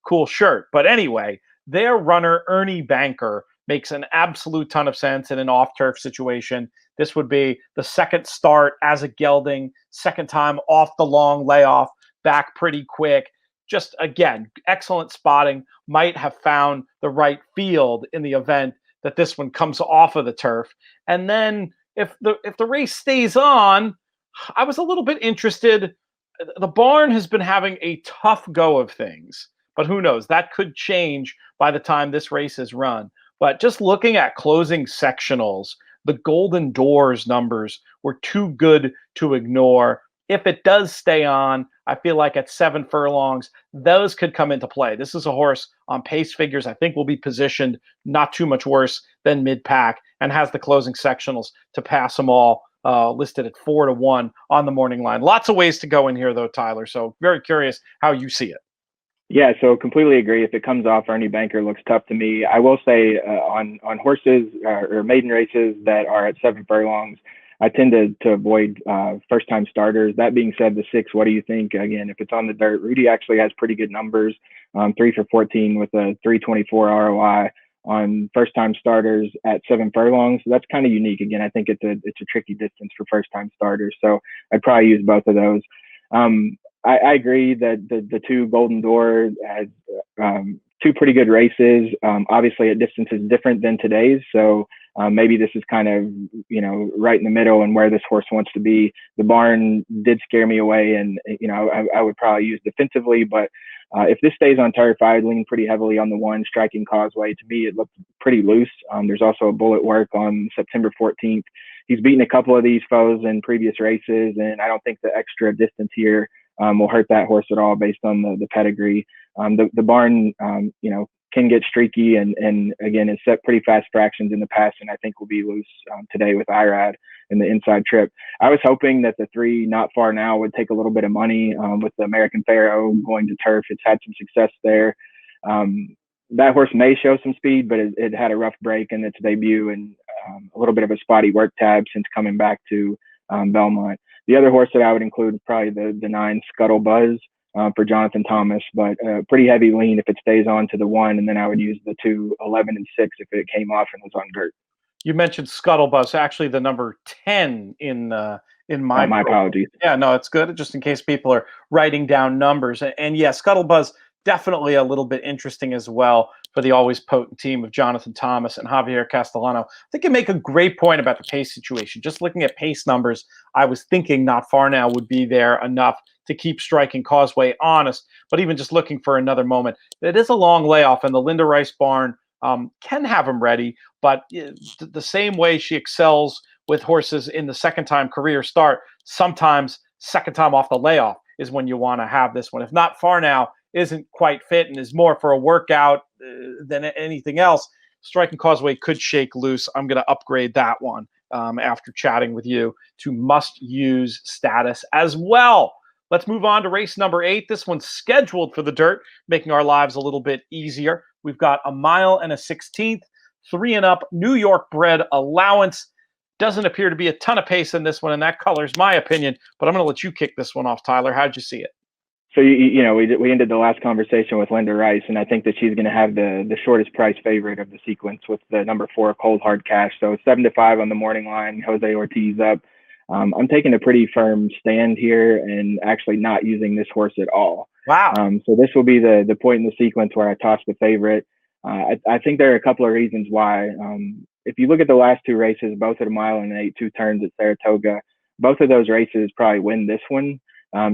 cool shirt. But anyway, their runner Ernie Banker makes an absolute ton of sense in an off-turf situation. This would be the second start as a gelding, second time off the long layoff, back pretty quick. Just, again, excellent spotting. Might have found the right field in the event that this one comes off of the turf. And then if the race stays on, I was a little bit interested. The barn has been having a tough go of things, but who knows? That could change by the time this race is run. But just looking at closing sectionals, the Golden Doors numbers were too good to ignore. If it does stay on, I feel like at 7 furlongs, those could come into play. This is a horse on pace figures I think will be positioned not too much worse than mid-pack and has the closing sectionals to pass them all, listed at 4-1 on the morning line. Lots of ways to go in here, though, Tyler. So very curious how you see it. Yeah, so completely agree. If it comes off, Ernie Banker looks tough to me. I will say on horses or maiden races that are at 7 furlongs, I tend to avoid first-time starters. That being said, the 6, what do you think? Again, if it's on the dirt, Rudy actually has pretty good numbers, 3 for 14 with a 324 ROI on first-time starters at 7 furlongs. So that's kind of unique. Again, I think it's a tricky distance for first-time starters. So I'd probably use both of those. I agree that the 2 Golden Door has 2 pretty good races. Obviously, at distances different than today's. So maybe this is kind of, right in the middle and where this horse wants to be. The barn did scare me away, and, I would probably use defensively. But if this stays on turf, I'd lean pretty heavily on the 1 Striking Causeway. To me, it looked pretty loose. There's also a bullet work on September 14th. He's beaten a couple of these foes in previous races, and I don't think the extra distance here will hurt that horse at all based on the pedigree. The barn, can get streaky and again, has set pretty fast fractions in the past, and I think will be loose today with IRAD and the inside trip. I was hoping that the 3 Not Far Now would take a little bit of money with the American Pharaoh going to turf. It's had some success there. That horse may show some speed, but it had a rough break in its debut and a little bit of a spotty work tab since coming back to Belmont. The other horse that I would include is probably the 9 Scuttle Buzz for Jonathan Thomas, but pretty heavy lean if it stays on to the 1, and then I would use the 2, 11 and 6 if it came off and was on dirt. You mentioned Scuttlebus, actually the number 10 in my my apologies. Yeah, no, it's good. Just in case people are writing down numbers. And yeah, Scuttlebuzz, definitely a little bit interesting as well for the always potent team of Jonathan Thomas and Javier Castellano. I think you make a great point about the pace situation. Just looking at pace numbers, I was thinking Not Far Now would be there enough to keep Striking Causeway honest, but even just looking for another moment. It is a long layoff, and the Linda Rice barn can have him ready, but the same way she excels with horses in the second-time career start, sometimes second time off the layoff is when you want to have this one. If Not Far Now isn't quite fit and is more for a workout than anything else, Striking Causeway could shake loose. I'm going to upgrade that one after chatting with you to must-use status as well. Let's move on to race number 8. This one's scheduled for the dirt, making our lives a little bit easier. We've got 1 mile and a 16th, 3 and up, New York bred Allowance. Doesn't appear to be a ton of pace in this one, and that colors my opinion, but I'm going to let you kick this one off, Tyler. How'd you see it? So, we ended the last conversation with Linda Rice, and I think that she's going to have the shortest price favorite of the sequence with the number 4 Cold Hard Cash. So 7-5 on the morning line, Jose Ortiz up. I'm taking a pretty firm stand here and actually not using this horse at all. Wow. So this will be the point in the sequence where I toss the favorite. I think there are a couple of reasons why. If you look at the last 2 races, both at 1 mile and 8, 2 turns at Saratoga, both of those races probably win this one,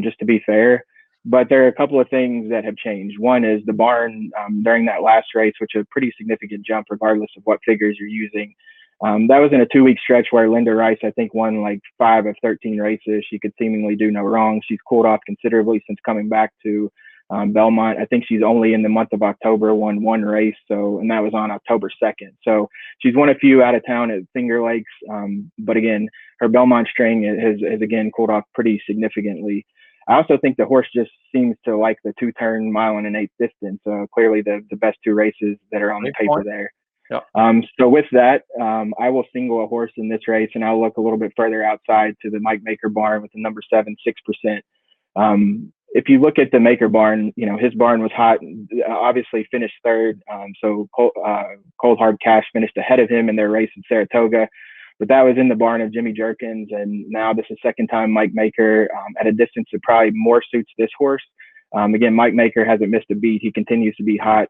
just to be fair. But there are a couple of things that have changed. One is the barn during that last race, which is a pretty significant jump regardless of what figures you're using. That was in a 2-week stretch where Linda Rice, I think, won like 5 of 13 races. She could seemingly do no wrong. She's cooled off considerably since coming back to Belmont. I think she's only in the month of October won 1 race, and that was on October 2nd. So she's won a few out of town at Finger Lakes, but again, her Belmont string has again cooled off pretty significantly. I also think the horse just seems to like the 2-turn 1 mile and an 8th distance. Clearly the best 2 races that are on the paper there. Yep. So with that, I will single a horse in this race, and I'll look a little bit further outside to the Mike Maker barn with the number 7, 6%. If you look at the Maker barn, his barn was hot, obviously finished 3rd. So Cold Hard Cash finished ahead of him in their race in Saratoga, but that was in the barn of Jimmy Jerkins. And now this is second time Mike Maker at a distance that probably more suits this horse. Again, Mike Maker hasn't missed a beat. He continues to be hot.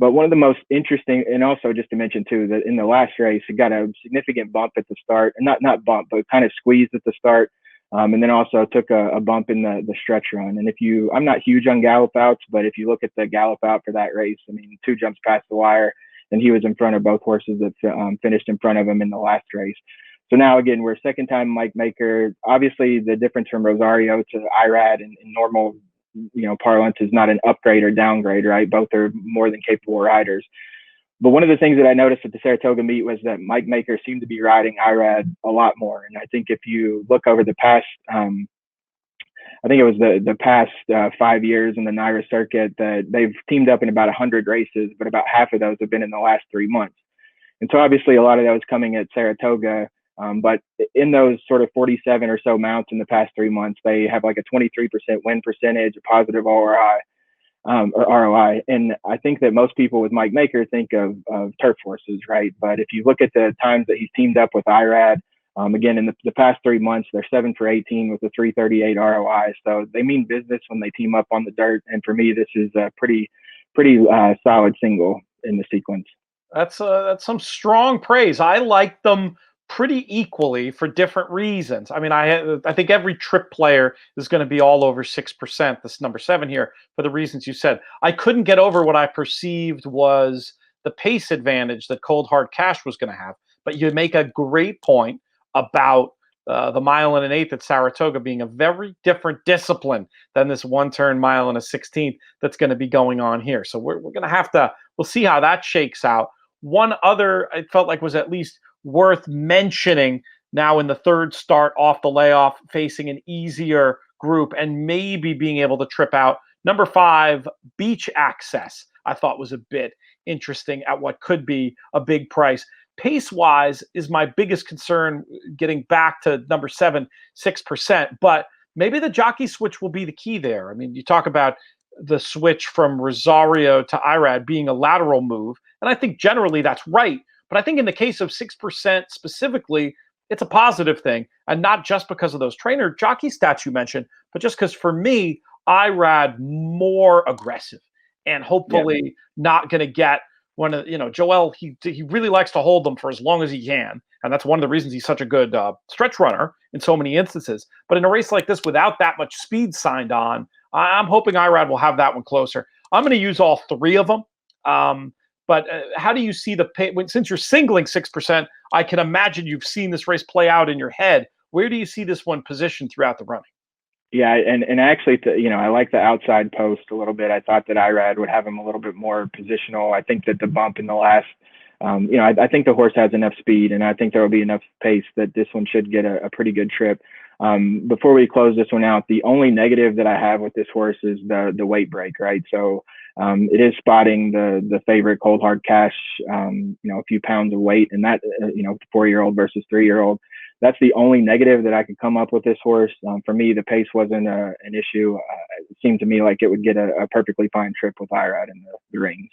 But one of the most interesting, and also just to mention too, that in the last race, he got a significant bump at the start, not bump, but kind of squeezed at the start. And then also took a bump in the stretch run. And I'm not huge on gallop outs, but if you look at the gallop out for that race, I mean, 2 jumps past the wire, and he was in front of both horses that finished in front of him in the last race. So now again, we're second time Mike Maker. Obviously, the difference from Rosario to IRAD in normal, parlance is not an upgrade or downgrade, right? Both are more than capable riders. But one of the things that I noticed at the Saratoga meet was that Mike Maker seemed to be riding IRAD a lot more. And I think if you look over the past, I think it was the past 5 years in the NYRA circuit, that they've teamed up in about 100 races, but about half of those have been in the last 3 months. And so obviously a lot of that was coming at Saratoga. But in those sort of 47 or so mounts in the past 3 months, they have like a 23% win percentage, a positive ROI. And I think that most people with Mike Maker think of turf horses, right? But if you look at the times that he's teamed up with IRAD, again, in the past 3 months, they're 7 for 18 with a 338 ROI. So they mean business when they team up on the dirt. And for me, this is a pretty solid single in the sequence. That's some strong praise. I like them pretty equally for different reasons. I mean, I think every trip player is going to be all over 6%, this number 7 here, for the reasons you said. I couldn't get over what I perceived was the pace advantage that Cold Hard Cash was going to have. But you make a great point about the mile and an eighth at Saratoga being a very different discipline than this 1-turn mile and a 16th that's going to be going on here. So we're going to have to, we'll see how that shakes out. One other I felt like was at least worth mentioning now in the third start off the layoff, facing an easier group and maybe being able to trip out. Number 5, Beach Access, I thought was a bit interesting at what could be a big price. Pace-wise is my biggest concern, getting back to number 7, 6%. But maybe the jockey switch will be the key there. I mean, you talk about the switch from Rosario to IRAD being a lateral move, and I think generally that's right. But I think in the case of 6% specifically, it's a positive thing, and not just because of those trainer jockey stats you mentioned, but just because for me, IRAD more aggressive and hopefully not going to get one of, Joel, he really likes to hold them for as long as he can. And that's one of the reasons he's such a good stretch runner in so many instances. But in a race like this, without that much speed signed on, I'm hoping IRAD will have that one closer. I'm going to use all 3 of them. But how do you see the pay? Since you're singling 6%, I can imagine you've seen this race play out in your head. Where do you see this one positioned throughout the running? Yeah, and actually, I like the outside post a little bit. I thought that IRAD would have him a little bit more positional. I think that the bump in the last, I think the horse has enough speed, and I think there will be enough pace that this one should get a pretty good trip. Before we close this one out, the only negative that I have with this horse is the weight break, right? So it is spotting the favorite Cold Hard Cash, a few pounds of weight, and that, 4-year-old versus 3-year-old. That's the only negative that I could come up with this horse. For me, the pace wasn't an issue. It seemed to me like it would get a perfectly fine trip with IRAD in the reins.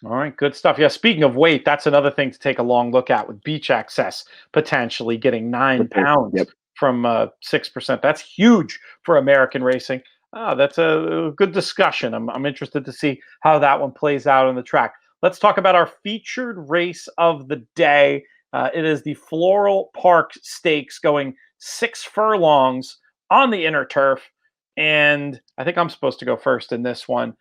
All right, good stuff. Yeah, speaking of weight, that's another thing to take a long look at with Beach Access potentially getting 9 pounds from 6%. That's huge for American racing. That's a good discussion. I'm interested to see how that one plays out on the track. Let's talk about our featured race of the day. It is the Floral Park Stakes, going 6 furlongs on the inner turf. And I think I'm supposed to go first in this one.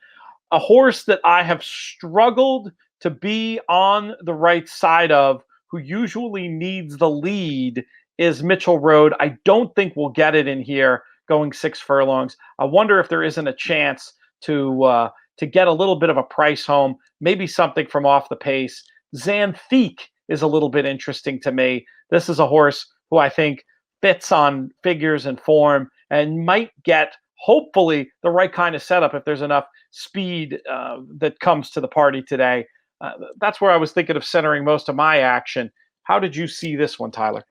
A horse that I have struggled to be on the right side of, who usually needs the lead, is Mitchell Road. I don't think we'll get it in here going 6 furlongs. I wonder if there isn't a chance to get a little bit of a price home, maybe something from off the pace. Xanthique is a little bit interesting to me. This is a horse who I think fits on figures and form and might get, hopefully, the right kind of setup if there's enough speed that comes to the party today. That's where I was thinking of centering most of my action. How did you see this one, Tyler?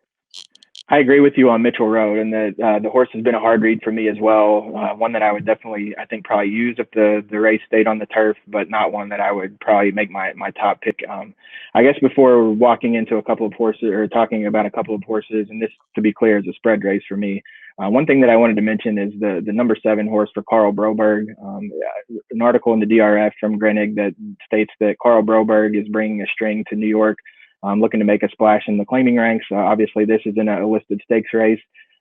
I agree with you on Mitchell Road, and the horse has been a hard read for me as well. One that I would definitely, I think, probably use if the race stayed on the turf, but not one that I would probably make my top pick. I guess before walking into a couple of horses or talking about a couple of horses, and this, to be clear, is a spread race for me. One thing that I wanted to mention is the number 7 horse for Karl Broberg. An article in the DRF from Grenig that states that Karl Broberg is bringing a string to New York, looking to make a splash in the claiming ranks. Obviously, this is in a listed stakes race.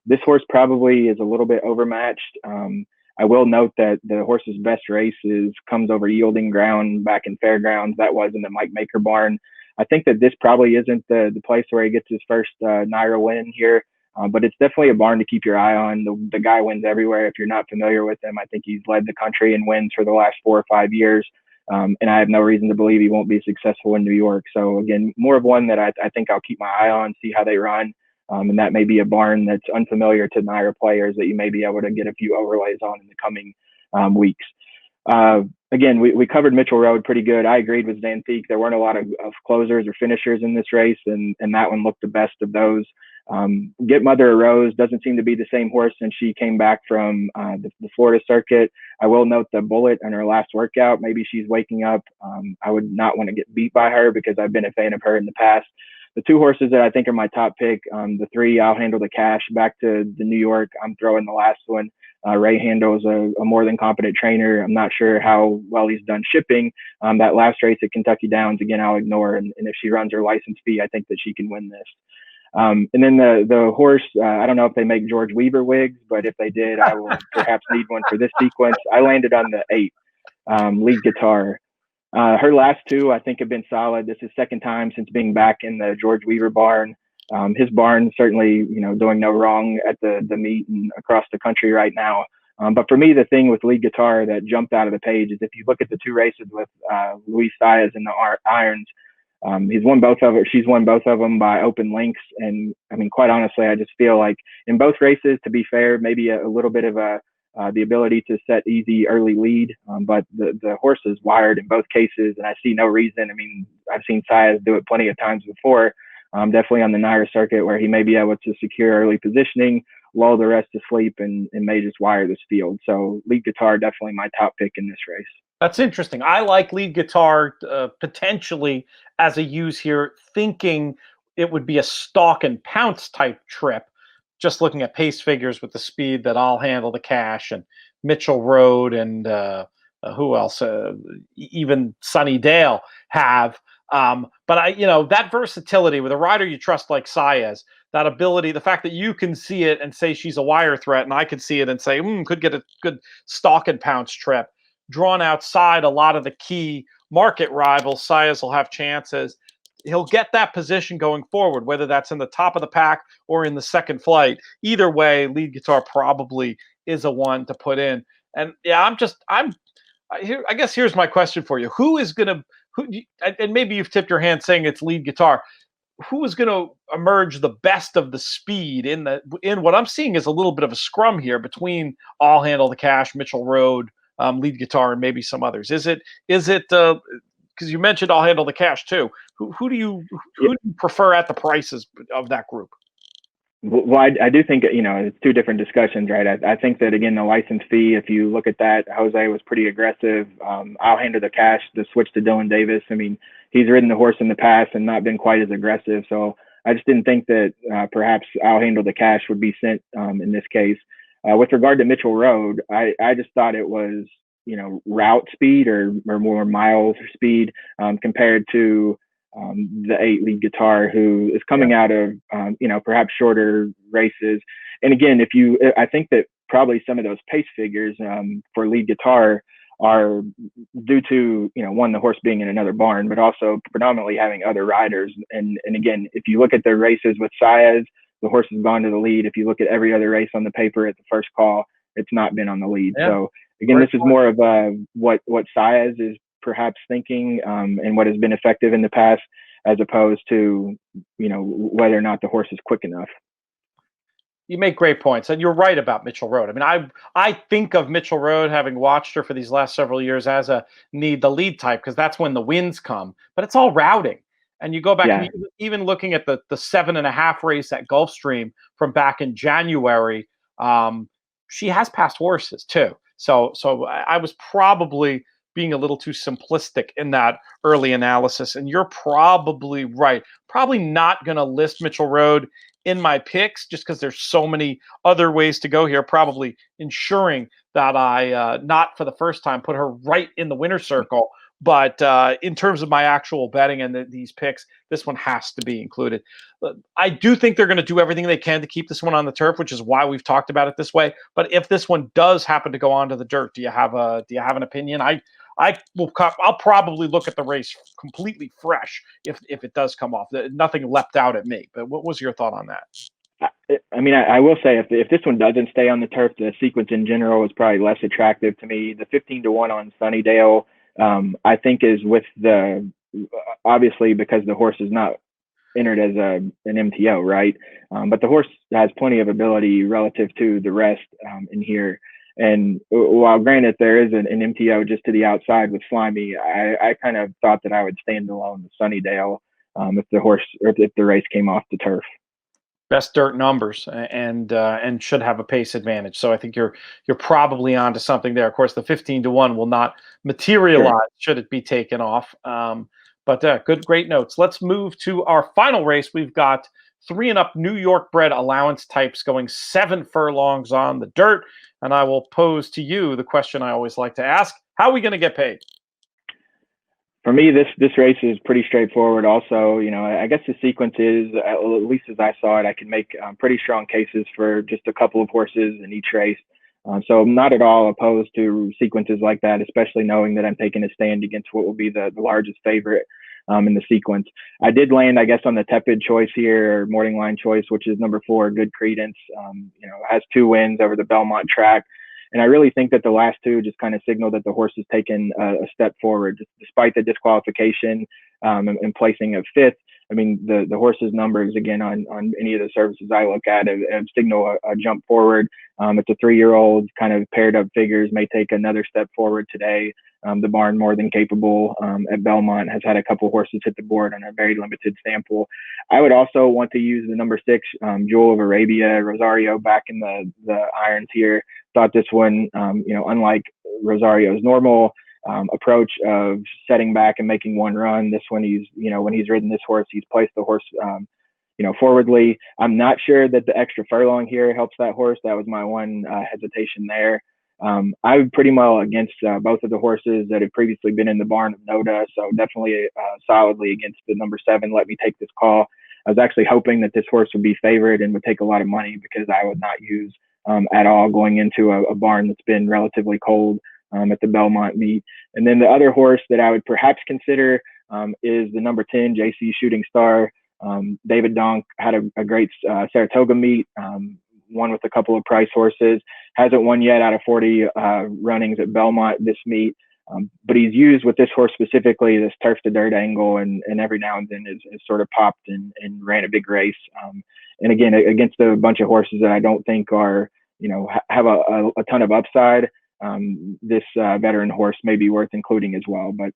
This horse probably is a little bit overmatched. I will note that the horse's best races comes over yielding ground back in Fairgrounds. That was in the Mike Maker barn. I think that this probably isn't the place where he gets his first NYRA win here, but it's definitely a barn to keep your eye on. The guy wins everywhere. If you're not familiar with him, I think he's led the country in wins for the last 4 or 5 years, and I have no reason to believe he won't be successful in New York. So again, more of one that I think I'll keep my eye on, see how they run. And that may be a barn that's unfamiliar to NYRA players that you may be able to get a few overlays on in the coming weeks. Again, we covered Mitchell Road pretty good. I agreed with Xanthique. There weren't a lot of closers or finishers in this race, and that one looked the best of those. Get Mother a Rose doesn't seem to be the same horse since she came back from the Florida circuit. I will note the Bullet in her last workout. Maybe she's waking up. I would not want to get beat by her because I've been a fan of her in the past. The 2 horses that I think are my top pick, the 3, I'll handle the cash back to the New York. I'm throwing the last one. Ray Handel's a more than competent trainer. I'm not sure how well he's done shipping. That last race at Kentucky Downs, again, I'll ignore. And if she runs her license fee, I think that she can win this. And then the horse, I don't know if they make George Weaver wigs, but if they did, I will perhaps need one for this sequence. I landed on the 8, Lead Guitar. Her last 2, I think, have been solid. This is second time since being back in the George Weaver barn. His barn certainly, doing no wrong at the meet and across the country right now. But for me, the thing with Lead Guitar that jumped out of the page is if you look at the 2 races with Luis Saez in the irons, he's won both of them. She's won both of them by open lengths. And I mean, quite honestly, I just feel like in both races, to be fair, maybe a little bit of the ability to set easy early lead, but the horse is wired in both cases, and I see no reason. I mean, I've seen Saez do it plenty of times before, definitely on the NYRA circuit, where he may be able to secure early positioning, lull the rest to sleep, and may just wire this field. So Lead Guitar, definitely my top pick in this race. That's interesting. I like Lead Guitar potentially as a use here, thinking it would be a stalk and pounce type trip. Just looking at pace figures with the speed that I'll handle the cash and Mitchell Road and who else? Even Sunny Dale have. But that versatility with a rider you trust like Saez, that ability, the fact that you can see it and say she's a wire threat, and I could see it and say, could get a good stalk and pounce trip. Drawn outside a lot of the key market rivals, Saez will have chances. He'll get that position going forward, whether that's in the top of the pack or in the second flight. Either way, Lead Guitar probably is a one to put in. And yeah, I guess here's my question for you. And maybe you've tipped your hand saying it's Lead Guitar. Who is going to emerge the best of the speed in what I'm seeing is a little bit of a scrum here between I'll Handle the Cash, Mitchell Road, Lead Guitar, and maybe some others. Is it because you mentioned I'll Handle the Cash too. Who do you prefer at the prices of that group? Well, I do think, it's 2 different discussions, right? I think that, again, the license fee, if you look at that, Jose was pretty aggressive. I'll Handle the Cash, the switch to Dylan Davis. I mean, he's ridden the horse in the past and not been quite as aggressive. So I just didn't think that perhaps I'll Handle the Cash would be sent in this case. With regard to Mitchell Road, I just thought it was, route speed or more miles speed compared to the 8 Lead Guitar, who is coming out of, perhaps shorter races. And again, I think that probably some of those pace figures for Lead Guitar are due to, one, the horse being in another barn, but also predominantly having other riders. And again, if you look at the races with Saez, the horse has gone to the lead. If you look at every other race on the paper at the first call, it's not been on the lead. Yeah. So again, this is more of what Saez is perhaps thinking and what has been effective in the past, as opposed to, whether or not the horse is quick enough. You make great points, and you're right about Mitchell Road. I mean, I think of Mitchell Road, having watched her for these last several years, as the lead type, because that's when the wins come. But it's all routing. And you go back, and even looking at the 7.5 race at Gulfstream from back in January, she has passed horses too. So I was probably being a little too simplistic in that early analysis. And you're probably right. Probably not going to list Mitchell Road in my picks just because there's so many other ways to go here, probably ensuring that I, not for the first time, put her right in the winner's circle But in terms of my actual betting and these picks, this one has to be included. I do think they're going to do everything they can to keep this one on the turf, which is why we've talked about it this way. But if this one does happen to go onto the dirt, do you have an opinion? I'll probably look at the race completely fresh if it does come off. Nothing leapt out at me. But what was your thought on that? I mean, I will say if this one doesn't stay on the turf, the sequence in general is probably less attractive to me. The 15-1 on Sunnydale, I think is with obviously because the horse is not entered as an MTO, right? But the horse has plenty of ability relative to the rest in here. And while granted there is an MTO just to the outside with Slimy, I kind of thought that I would stand alone with Sunnydale if the race came off the turf. Best dirt numbers and should have a pace advantage. So I think you're probably onto something there. Of course, the 15-1 will not materialize should it be taken off. But great notes. Let's move to our final race. We've got 3-and-up New York bred allowance types going 7 furlongs on the dirt. And I will pose to you the question I always like to ask: how are we going to get paid? For me, this race is pretty straightforward. Also, I guess the sequence is, at least as I saw it, I can make pretty strong cases for just a couple of horses in each race. So I'm not at all opposed to sequences like that, especially knowing that I'm taking a stand against what will be the largest favorite in the sequence. I did land, I guess, on the tepid choice here, or morning line choice, which is number 4, Good Credence. Has 2 wins over the Belmont track. And I really think that the last 2 just kind of signal that the horse has taken a step forward, despite the disqualification and placing of 5th. I mean, the horse's numbers, again, on any of the services I look at, have signal a jump forward. It's a 3-year-old, kind of paired up figures, may take another step forward today. The barn, more than capable at Belmont, has had a couple horses hit the board on a very limited sample. I would also want to use the number 6, Jewel of Arabia, Rosario back in the irons here. Thought this one, unlike Rosario's normal approach of setting back and making one run, this one when he's ridden this horse, he's placed the horse forwardly. I'm not sure that the extra furlong here helps that horse. That was my one hesitation there. I'm pretty well against both of the horses that had previously been in the barn of Noda, so definitely solidly against the number 7. Let me take this call. I was actually hoping that this horse would be favored and would take a lot of money, because I would not use at all going into a barn that's been relatively cold at the Belmont meet. And then the other horse that I would perhaps consider is the number 10, JC Shooting Star. David Donk had a great Saratoga meet, won with a couple of price horses, hasn't won yet out of 40 runnings at Belmont this meet. But he's used with this horse specifically this turf to dirt angle, and every now and then is sort of popped and ran a big race. And again, against a bunch of horses that I don't think are, have a ton of upside, this veteran horse may be worth including as well. But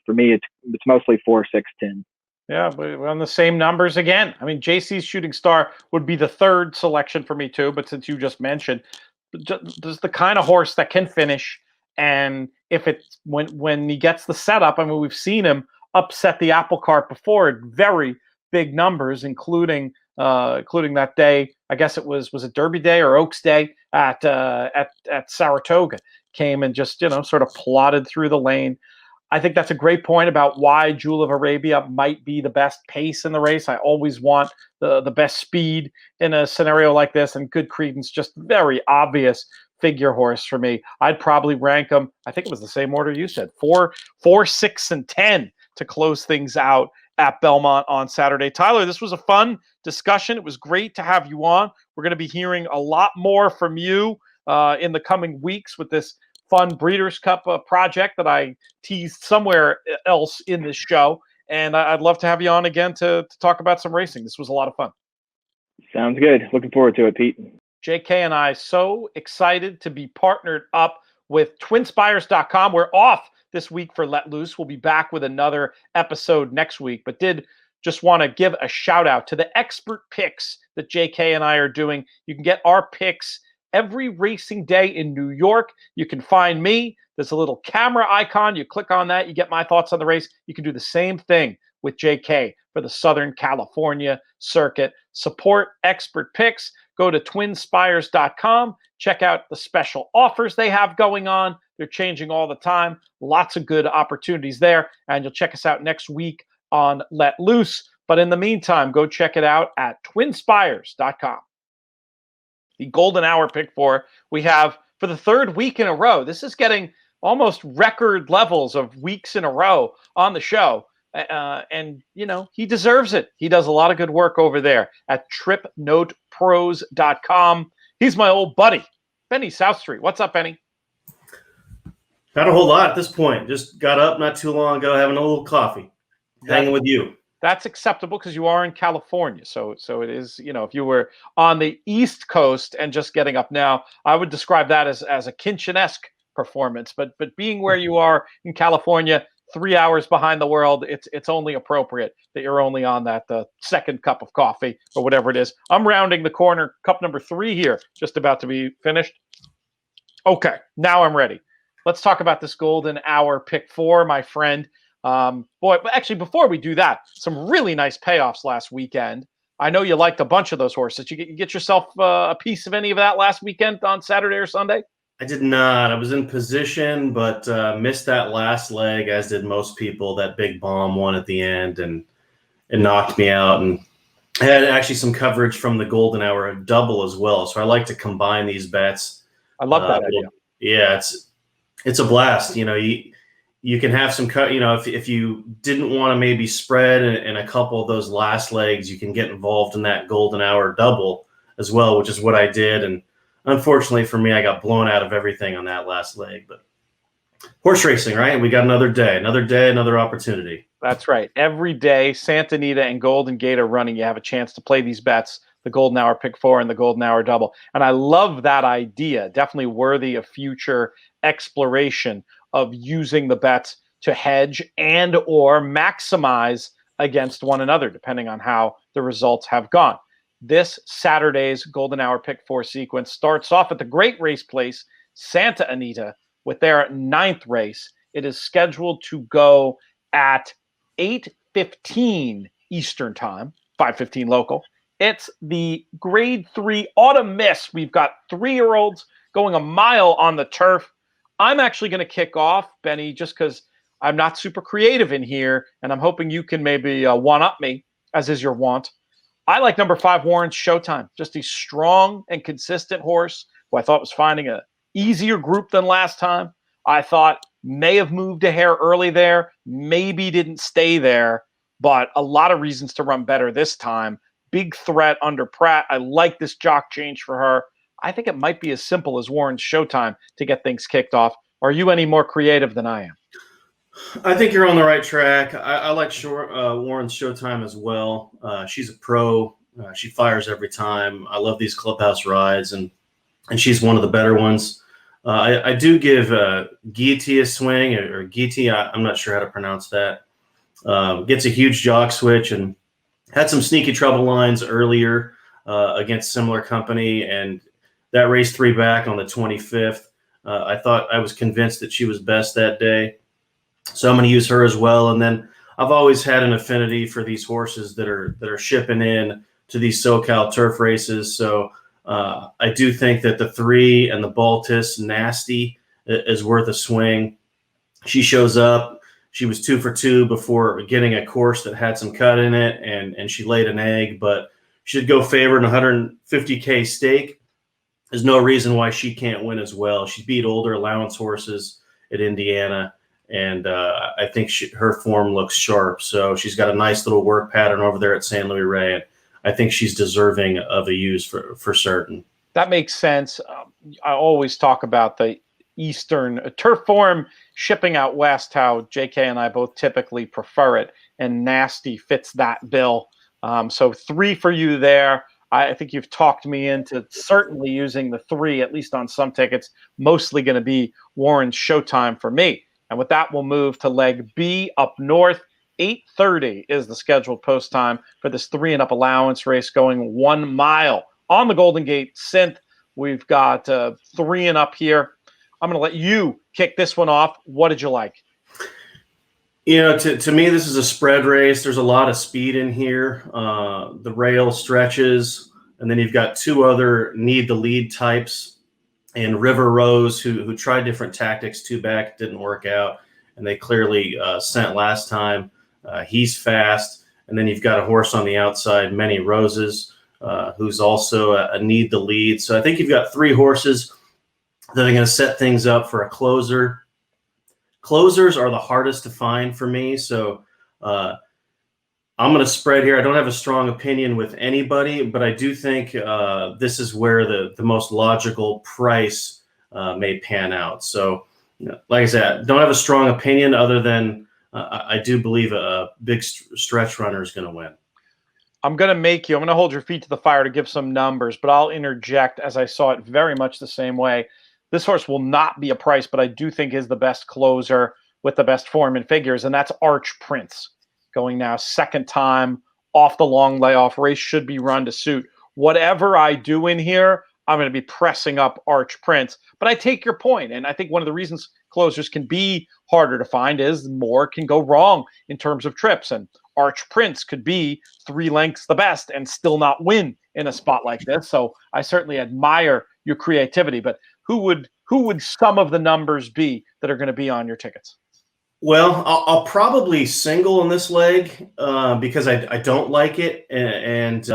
for me, it's mostly 4, 6, 10. Yeah, we're on the same numbers again. I mean, JC's Shooting Star would be the 3rd selection for me too. But since you just mentioned, there's the kind of horse that can finish. And if it's when he gets the setup, I mean, we've seen him upset the apple cart before at very big numbers, including that day. I guess it was it Derby Day or Oaks Day at Saratoga. Came and just sort of plodded through the lane. I think that's a great point about why Jewel of Arabia might be the best pace in the race. I always want the best speed in a scenario like this, and Good Credence, just very obvious figure horse for me. I'd probably rank them, I think it was the same order you said, 4, 6, and 10 to close things out at Belmont on Saturday. Tyler, this was a fun discussion. It was great to have you on. We're going to be hearing a lot more from you in the coming weeks with this fun Breeders' Cup project that I teased somewhere else in this show. And I'd love to have you on again to talk about some racing. This was a lot of fun. Sounds good. Looking forward to it, Pete. JK and I so excited to be partnered up with TwinSpires.com. We're off this week for Let Loose. We'll be back with another episode next week, but did just want to give a shout out to the expert picks that JK and I are doing. You can get our picks every racing day in New York. You can find me. There's a little camera icon. You click on that, you get my thoughts on the race. You can do the same thing with JK for the Southern California circuit. Support expert picks. Go to TwinSpires.com. Check out the special offers they have going on. They're changing all the time. Lots of good opportunities there. And you'll check us out next week on Let Loose. But in the meantime, go check it out at TwinSpires.com. The golden hour pick four we have for the third week in a row. This is getting almost record levels of weeks in a row on the show. And, you know, he deserves it. He does a lot of good work over there at tripnotepros.com. He's my old buddy, Benny Southstreet. What's up, Benny? Not a whole lot at this point. Just got up not too long ago, having a little coffee, hanging with you. That's acceptable because you are in California. So it is, you know, if you were on the East Coast and just getting up now, I would describe that as a Kinchen-esque performance. But being where you are in California, 3 hours behind the world, it's only appropriate that you're only on that second cup of coffee or whatever it is. I'm rounding the corner, cup number 3 here, just about to be finished. Okay, now I'm ready. Let's talk about this golden hour pick four, my friend. But actually, before we do that, some really nice payoffs last weekend. I know you liked a bunch of those horses. You get yourself a piece of any of that last weekend on Saturday or Sunday? I did not. I was in position, but missed that last leg, as did most people. That big bomb one at the end, and it knocked me out. And I had actually some coverage from the golden hour double as well. So I like to combine these bets. I love that idea. Yeah, it's a blast. You know, you can have some cut. You know, if you didn't want to maybe spread in a couple of those last legs, you can get involved in that golden hour double as well, which is what I did. And unfortunately for me, I got blown out of everything on that last leg. But horse racing, right? We got another day, another opportunity. That's right. Every day, Santa Anita and Golden Gate are running. You have a chance to play these bets, the golden hour pick four and the golden hour double. And I love that idea. Definitely worthy of future exploration of using the bets to hedge and or maximize against one another, depending on how the results have gone. This Saturday's golden hour pick four sequence starts off at the great race place, Santa Anita, with their 9th race. It is scheduled to go at 8:15 Eastern time, 5:15 local. It's the grade 3 autumn miss. We've got 3-year-olds going a mile on the turf. I'm actually going to kick off, Benny, just because I'm not super creative in here, and I'm hoping you can maybe one-up me, as is your wont. I like number 5, Warren's Showtime. Just a strong and consistent horse who I thought was finding a easier group than last time. I thought may have moved a hair early there, maybe didn't stay there, but a lot of reasons to run better this time. Big threat under Bratt. I like this jock change for her. I think it might be as simple as Warren's Showtime to get things kicked off. Are you any more creative than I am? I think you're on the right track. I like Warren's Showtime as well. She's a pro. She fires every time. I love these clubhouse rides, and she's one of the better ones. I do give Gieti a swing, or Gieti. I'm not sure how to pronounce that. Gets a huge jock switch and had some sneaky trouble lines earlier against similar company, and that race 3 back on the 25th. I thought I was convinced that she was best that day. So I'm going to use her as well. And then I've always had an affinity for these horses that are shipping in to these SoCal turf races. So I do think that the 3 and the Baltus Nasty is worth a swing. She shows up. She was 2 for 2 before getting a course that had some cut in it, and she laid an egg, but she'd go favored in 150K stake. There's no reason why she can't win as well. She beat older allowance horses at Indiana. And I think her form looks sharp. So she's got a nice little work pattern over there at San Luis Rey. And I think she's deserving of a use for certain. That makes sense. I always talk about the Eastern turf form shipping out west, how JK and I both typically prefer it. And Nasty fits that bill. So 3 for you there. I think you've talked me into certainly using the 3, at least on some tickets, mostly going to be Warren's Showtime for me. And with that, we'll move to leg B up north. 8:30 is the scheduled post time for this 3-and-up allowance race going 1 mile on the Golden Gate Synth. We've got 3-and-up here. I'm going to let you kick this one off. What did you like? You know, to me, this is a spread race. There's a lot of speed in here. The rail stretches, and then you've got 2 other need the lead types and River Rose, who tried different tactics, 2 back, didn't work out, and they clearly sent last time. He's fast. And then you've got a horse on the outside, Many Roses, who's also a need the lead. So I think you've got 3 horses that are going to set things up for a closer. Closers are the hardest to find for me. So I'm going to spread here. I don't have a strong opinion with anybody, but I do think this is where the most logical price may pan out. So, like I said, don't have a strong opinion other than I do believe a big stretch runner is going to win. I'm going to hold your feet to the fire to give some numbers, but I'll interject as I saw it very much the same way. This horse will not be a price, but I do think is the best closer with the best form and figures, and that's Arch Prince. Going now 2nd time off the long layoff. Race should be run to suit. Whatever I do in here, I'm going to be pressing up Arch Prince. But I take your point, and I think one of the reasons closers can be harder to find is more can go wrong in terms of trips. And Arch Prince could be 3 lengths the best and still not win in a spot like this. So I certainly admire your creativity. But who would some of the numbers be that are going to be on your tickets? Well, I'll probably single in this leg because I don't like it, and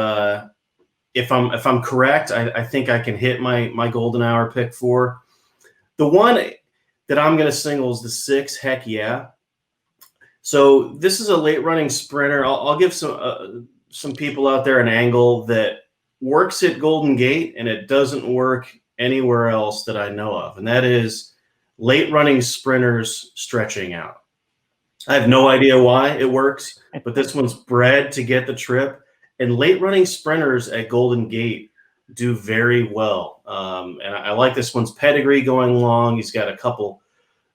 if I'm correct, I think I can hit my golden hour pick 4. The one that I'm going to single is the 6. Heck Yeah. So this is a late running sprinter. I'll give some people out there an angle that works at Golden Gate and it doesn't work anywhere else that I know of, and that is late running sprinters stretching out. I have no idea why it works, but this one's bred to get the trip. And late running sprinters at Golden Gate do very well. And I like this one's pedigree going long. He's got a couple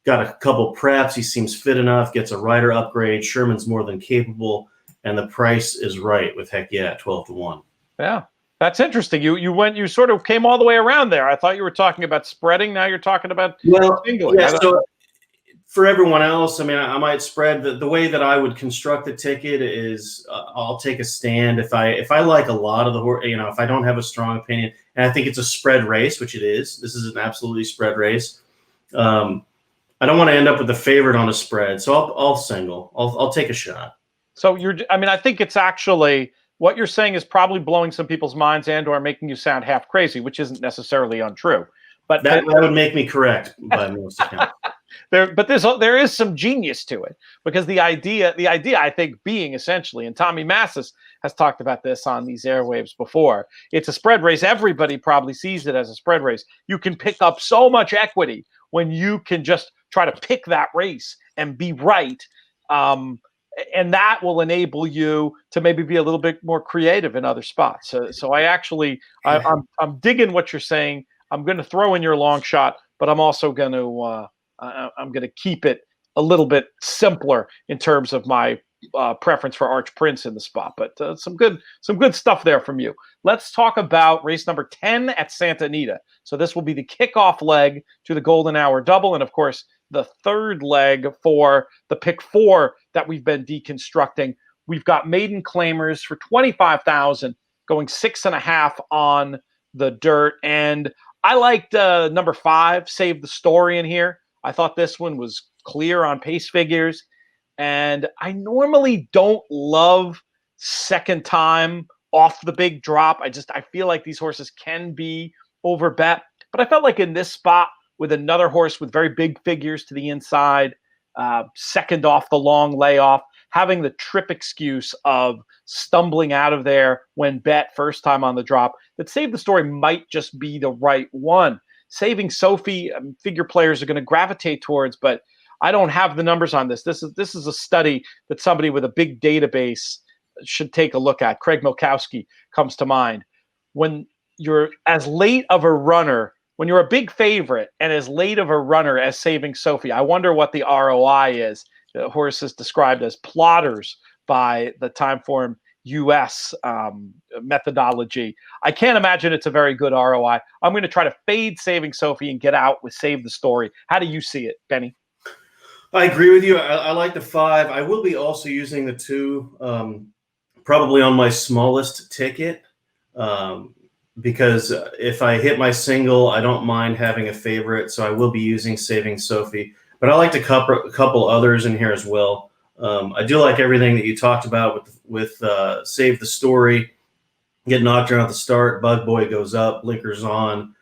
preps. He seems fit enough, gets a rider upgrade. Sherman's more than capable. And the price is right with Heck Yeah at 12-1. Yeah. That's interesting. You sort of came all the way around there. I thought you were talking about spreading. Now you're talking about singling. Yeah, so for everyone else, I mean, I might spread. The way that I would construct the ticket is I'll take a stand if I like a lot of the horse, if I don't have a strong opinion, and I think it's a spread race, which it is. This is an absolutely spread race. I don't want to end up with the favorite on a spread, so I'll single. I'll take a shot. So I think it's actually what you're saying is probably blowing some people's minds and/or making you sound half crazy, which isn't necessarily untrue. But that would make me correct by most accounts. There is some genius to it, because the idea I think being essentially, and Tommy Massis has talked about this on these airwaves before, it's a spread race. Everybody probably sees it as a spread race. You can pick up so much equity when you can just try to pick that race and be right. And that will enable you to maybe be a little bit more creative in other spots. So I'm digging what you're saying. I'm going to throw in your long shot, but I'm also going to keep it a little bit simpler in terms of my preference for Arch Prince in the spot. But some good stuff there from you. Let's talk about race number 10 at Santa Anita. So this will be the kickoff leg to the Golden Hour Double, and of course the third leg for the pick 4 that we've been deconstructing. We've got maiden claimers for $25,000 going 6.5 on the dirt, and I liked number 5, Save the Story, in here. I thought this one was clear on pace figures, and I normally don't love second time off the big drop. I feel like these horses can be over bet, but I felt like in this spot with another horse with very big figures to the inside, second off the long layoff, having the trip excuse of stumbling out of there when bet first time on the drop, that Save the Story might just be the right one. Saving Sophie, figure players are going to gravitate towards, but I don't have the numbers on this. This is a study that somebody with a big database should take a look at. Craig Milkowski comes to mind. When you're as late of a runner, when you're a big favorite and as late of a runner as Saving Sophie, I wonder what the ROI is. The horse is described as plotters by the Timeform US methodology. I can't imagine it's a very good ROI. I'm going to try to fade Saving Sophie and get out with Save the Story. How do you see it, Benny? I agree with you. I like the 5. I will be also using the 2, probably on my smallest ticket. because if I hit my single, I don't mind having a favorite. So I will be using Saving Sophie, but I like to couple others in here as well. I do like everything that you talked about with Save the Story. Get knocked around at the start. Bug Boy goes up, blinkers on.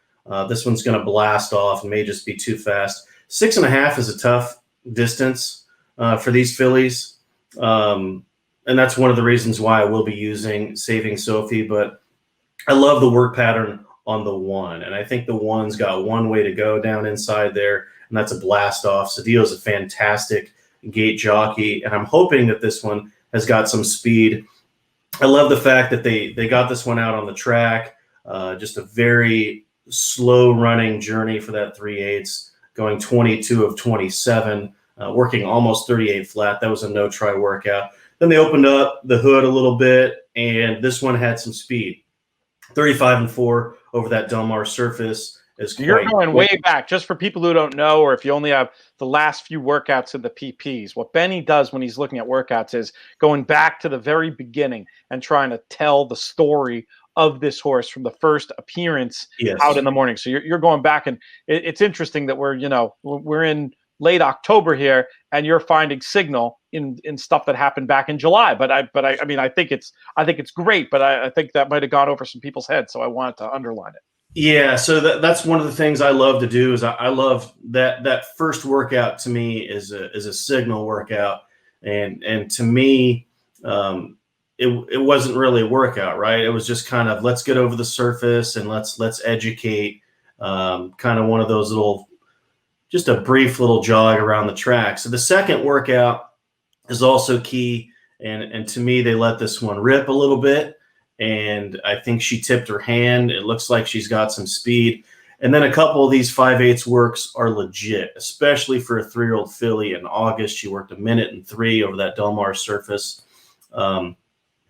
This one's going to blast off and may just be too fast. 6.5 is a tough distance for these fillies. And that's one of the reasons why I will be using Saving Sophie. But I love the work pattern on the 1. And I think the 1's got one way to go down inside there, and that's a blast off. Cedillo's a fantastic gate jockey, and I'm hoping that this one has got some speed. I love the fact that they got this one out on the track. Just a very slow running journey for that 3/8, going 22 of 27, working almost 38 flat. That was a no try workout. Then they opened up the hood a little bit, and this one had some speed. 35-4 over that Del Mar surface. You're going way back. Just for people who don't know, or if you only have the last few workouts of the PPs, what Benny does when he's looking at workouts is going back to the very beginning and trying to tell the story of this horse from the first appearance out in the morning. So you're going back, and it's interesting that we're in late October here, and you're finding signal in stuff that happened back in July. But I mean, I think it's great, but I think that might have gone over some people's heads, so I wanted to underline it. Yeah, so that's one of the things I love to do is I love that first workout. To me is a signal workout, and to me it wasn't really a workout, right? It was just kind of let's get over the surface and let's educate, kind of one of those little, just a brief little jog around the track. So the second workout is also key, and to me they let this one rip a little bit. And I think she tipped her hand. It looks like she's got some speed. And then a couple of these 5/8 works are legit, especially for a 3-year-old filly. In August, she worked 1:03 over that Del Mar surface.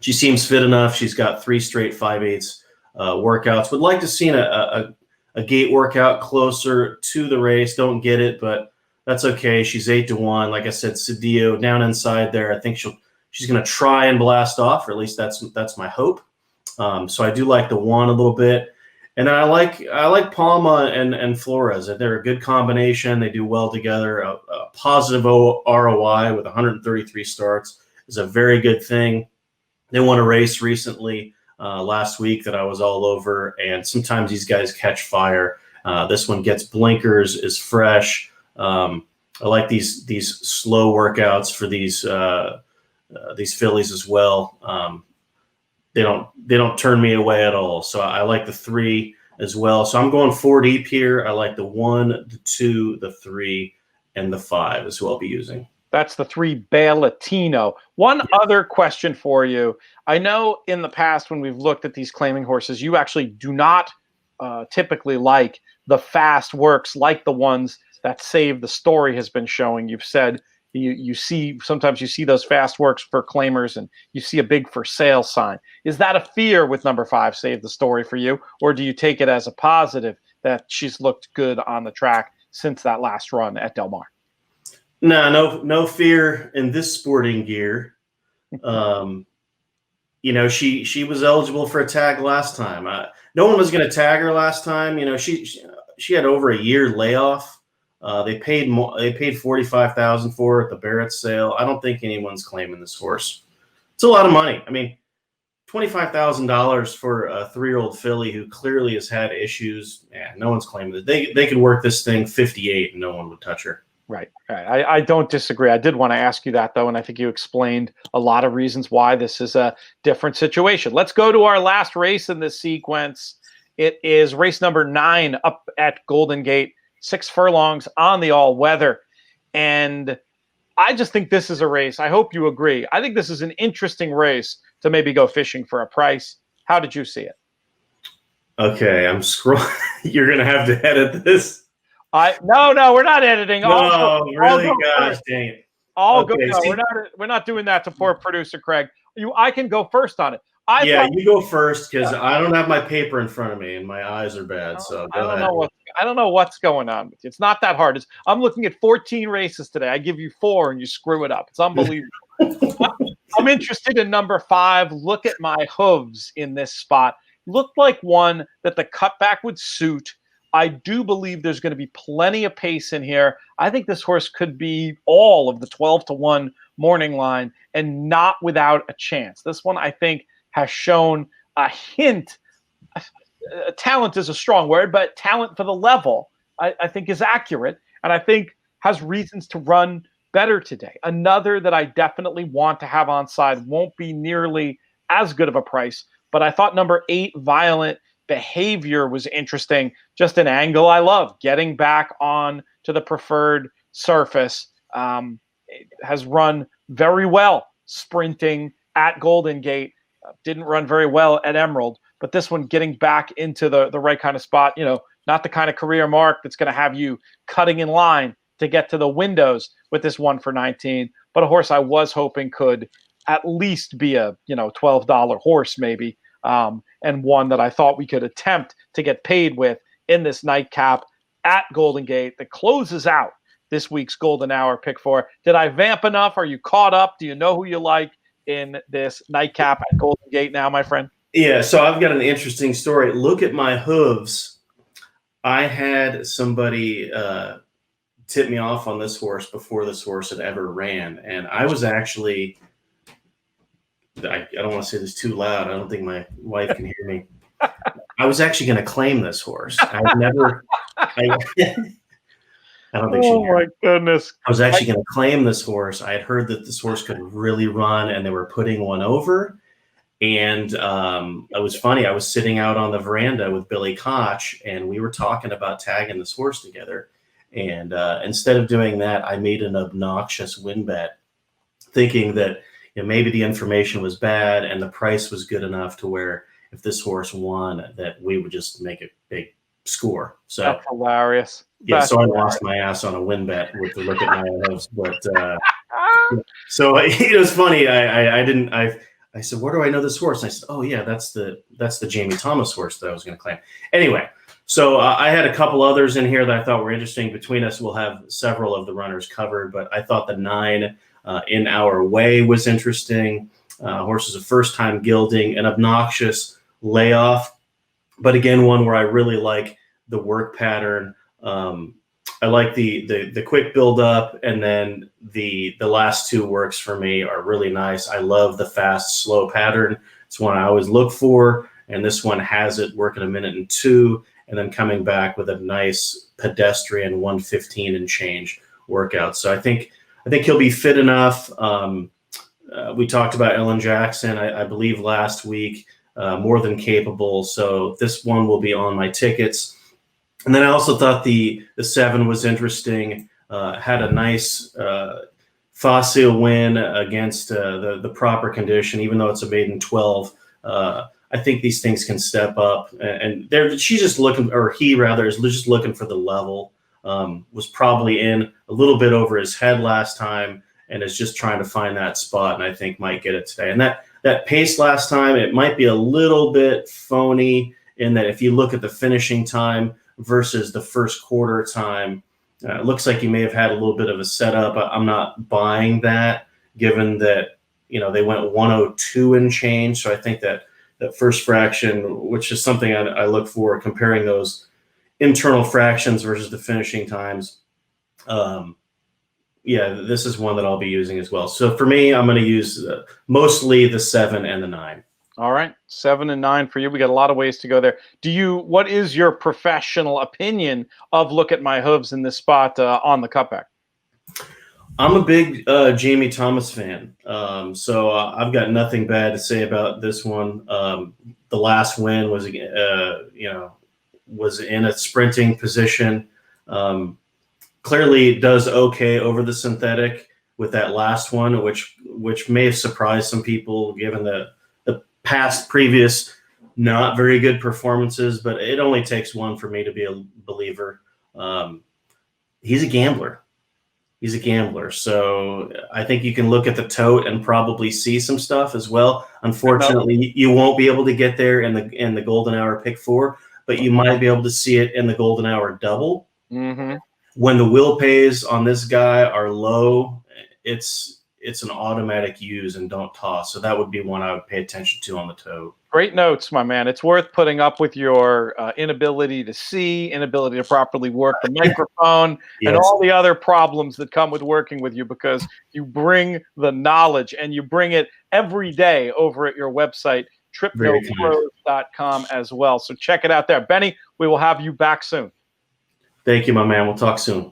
She seems fit enough. She's got 3 straight 5/8 workouts. Would like to see a gate workout closer to the race. Don't get it, but that's okay. She's 8-1. Like I said, Cedillo down inside there. I think she's going to try and blast off, or at least that's my hope. So I do like the 1 a little bit, and then I like Palma and Flores. They're a good combination. They do well together. A positive ROI with 133 starts is a very good thing. They won a race recently last week that I was all over, and sometimes these guys catch fire. This one gets blinkers, is fresh. I like these slow workouts for these fillies as well. They don't turn me away at all. So I like the 3 as well. So I'm going 4 deep here. I like the 1, the 2, the 3, and the 5 is who I'll be using. That's the 3 Ballatino. One other question for you. I know in the past when we've looked at these claiming horses, you actually do not typically like the fast works like the ones that Save the Story has been showing. You've said sometimes you see those fast works for claimers, and you see a big for sale sign. Is that a fear with number 5, Save the Story, for you, or do you take it as a positive that she's looked good on the track since that last run at Del Mar? No fear in this sporting gear. She was eligible for a tag last time. No one was going to tag her last time. She had over a year layoff. They paid $45,000 for her at the Barrett sale. I don't think anyone's claiming this horse. It's a lot of money. I mean, $25,000 for a 3-year-old filly who clearly has had issues. Yeah, no one's claiming it. They could work this thing 58 and no one would touch her. Right. I don't disagree. I did want to ask you that, though, and I think you explained a lot of reasons why this is a different situation. Let's go to our last race in this sequence. It is race number 9 up at Golden Gate, 6 furlongs on the all-weather. And I just think this is a race. I hope you agree. I think this is an interesting race to maybe go fishing for a price. How did you see it? Okay, I'm scrolling. You're going to have to edit this. No, we're not editing. Really? Gosh, dang it. We're not doing that to poor producer Craig. I can go first on it. You go first because I don't have my paper in front of me and my eyes are bad. So I don't know what's going on with you. It's not that hard. I'm looking at 14 races today. I give you 4 and you screw it up. It's unbelievable. I'm interested in number 5. Look at my hooves in this spot. looked like one that the cutback would suit. I do believe there's going to be plenty of pace in here. I think this horse could be all of the 12-1 morning line and not without a chance. This one, I think, has shown a hint. Talent is a strong word, but talent for the level, I think, is accurate, and I think has reasons to run better today. Another that I definitely want to have on side, won't be nearly as good of a price, but I thought number 8, Violent Behavior, was interesting. Just an angle I love. Getting back on to the preferred surface. It has run very well sprinting at Golden Gate. Didn't run very well at Emerald, but this one getting back into the right kind of spot, not the kind of career mark that's going to have you cutting in line to get to the windows with this 1 for 19, but a horse I was hoping could at least be a $12 horse maybe, and one that I thought we could attempt to get paid with in this nightcap at Golden Gate that closes out this week's Golden Hour Pick 4. Did I vamp enough? Are you caught up? Do you know who you like in this nightcap at Golden Gate now, my friend? Yeah, so I've got an interesting story. Look at my hooves. I had somebody tip me off on this horse before this horse had ever ran, and I was actually – I don't want to say this too loud. I don't think my wife can hear me. I was actually going to claim this horse. I don't think she Oh, my goodness. I was actually going to claim this horse. I had heard that this horse could really run, and they were putting one over. And it was funny. I was sitting out on the veranda with Billy Koch, and we were talking about tagging this horse together. And instead of doing that, I made an obnoxious win bet, thinking that maybe the information was bad and the price was good enough to where if this horse won, that we would just make a big score. So that's hilarious. Yeah, so I lost my ass on a win bet with the look at my nose. But so it was funny. I said, where do I know this horse? And I said, oh yeah, that's the Jamie Thomas horse that I was going to claim. Anyway, so I had a couple others in here that I thought were interesting. Between us, we'll have several of the runners covered, but I thought the 9 In Our Way was interesting. Horse is a first-time gilding, an obnoxious layoff, but again, one where I really like the work pattern. I like the quick build up, and then the last 2 works for me are really nice. I love the fast, slow pattern. It's one I always look for, and this one has it working 1 minute and 2, and then coming back with a nice pedestrian 1:15 and change workout. So I think he'll be fit enough. We talked about Ellen Jackson, I believe, last week, more than capable. So this one will be on my tickets. And then I also thought the 7 was interesting. Had a nice facile win against the proper condition, even though it's a maiden 12. I think these things can step up, and she's just looking, or he rather is just looking for the level. Was probably in a little bit over his head last time, and is just trying to find that spot, and I think might get it today. And that pace last time, it might be a little bit phony in that if you look at the finishing time versus the first quarter time, it looks like he may have had a little bit of a setup. I'm not buying that, given that they went 102 and change. So I think that first fraction, which is something I look for, comparing those internal fractions versus the finishing times. This is one that I'll be using as well. So for me, I'm going to use mostly the 7 and the 9. All right, 7 and 9 for you. We got a lot of ways to go there. What is your professional opinion of Look at My Hooves in this spot on the cutback? I'm a big Jamie Thomas fan. So I've got nothing bad to say about this one. The last win was, was in a sprinting position. Clearly does okay over the synthetic with that last one, which may have surprised some people given the past previous not very good performances, but it only takes one for me to be a believer. He's a gambler. So I think you can look at the tote and probably see some stuff as well. Unfortunately, you won't be able to get there in the Golden Hour Pick 4, but you might be able to see it in the Golden Hour Double. Mm-hmm. When the will pays on this guy are low, it's it's an automatic use and don't toss. So that would be one I would pay attention to on the tote. Great notes, my man. It's worth putting up with your inability to see, inability to properly work the microphone, and all the other problems that come with working with you, because you bring the knowledge and you bring it every day over at your website, tripnopros.com as well. So check it out there. Benny, we will have you back soon. Thank you, my man. We'll talk soon.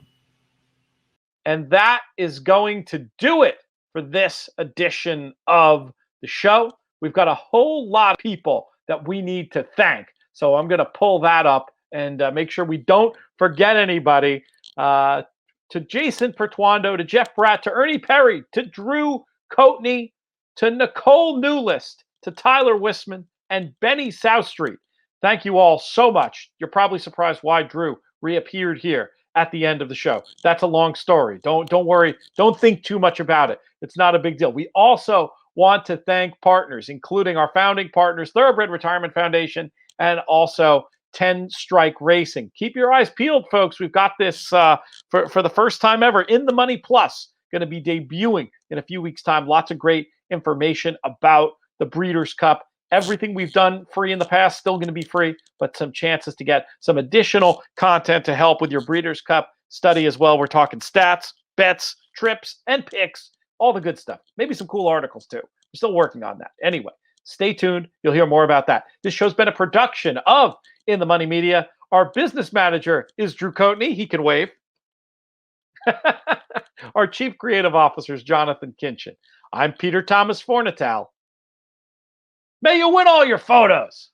And that is going to do it for this edition of the show. We've got a whole lot of people that we need to thank. So I'm going to pull that up and make sure we don't forget anybody. To Jason Portuondo, to Jeff Bratt, to Ernie Perri, to Drew Coatney, to Nicolle Neulist, to Tyler Whisman, and Benny Southstreet. Thank you all so much. You're probably surprised why Drew reappeared here at the end of the show. That's a long story. Don't worry. Don't think too much about it. It's not a big deal. We also want to thank partners, including our founding partners, Thoroughbred Retirement Foundation, and also 10 Strike Racing. Keep your eyes peeled, folks. We've got this for the first time ever in the Money Plus, going to be debuting in a few weeks' time. Lots of great information about the Breeders' Cup. Everything we've done free in the past, still going to be free, but some chances to get some additional content to help with your Breeders' Cup study as well. We're talking stats, bets, trips, and picks, all the good stuff. Maybe some cool articles too. We're still working on that. Anyway, stay tuned. You'll hear more about that. This show's been a production of In the Money Media. Our business manager is Drew Coatney. He can wave. Our chief creative officer is Jonathan Kinchin. I'm Peter Thomas Fornatal. May you win all your photos.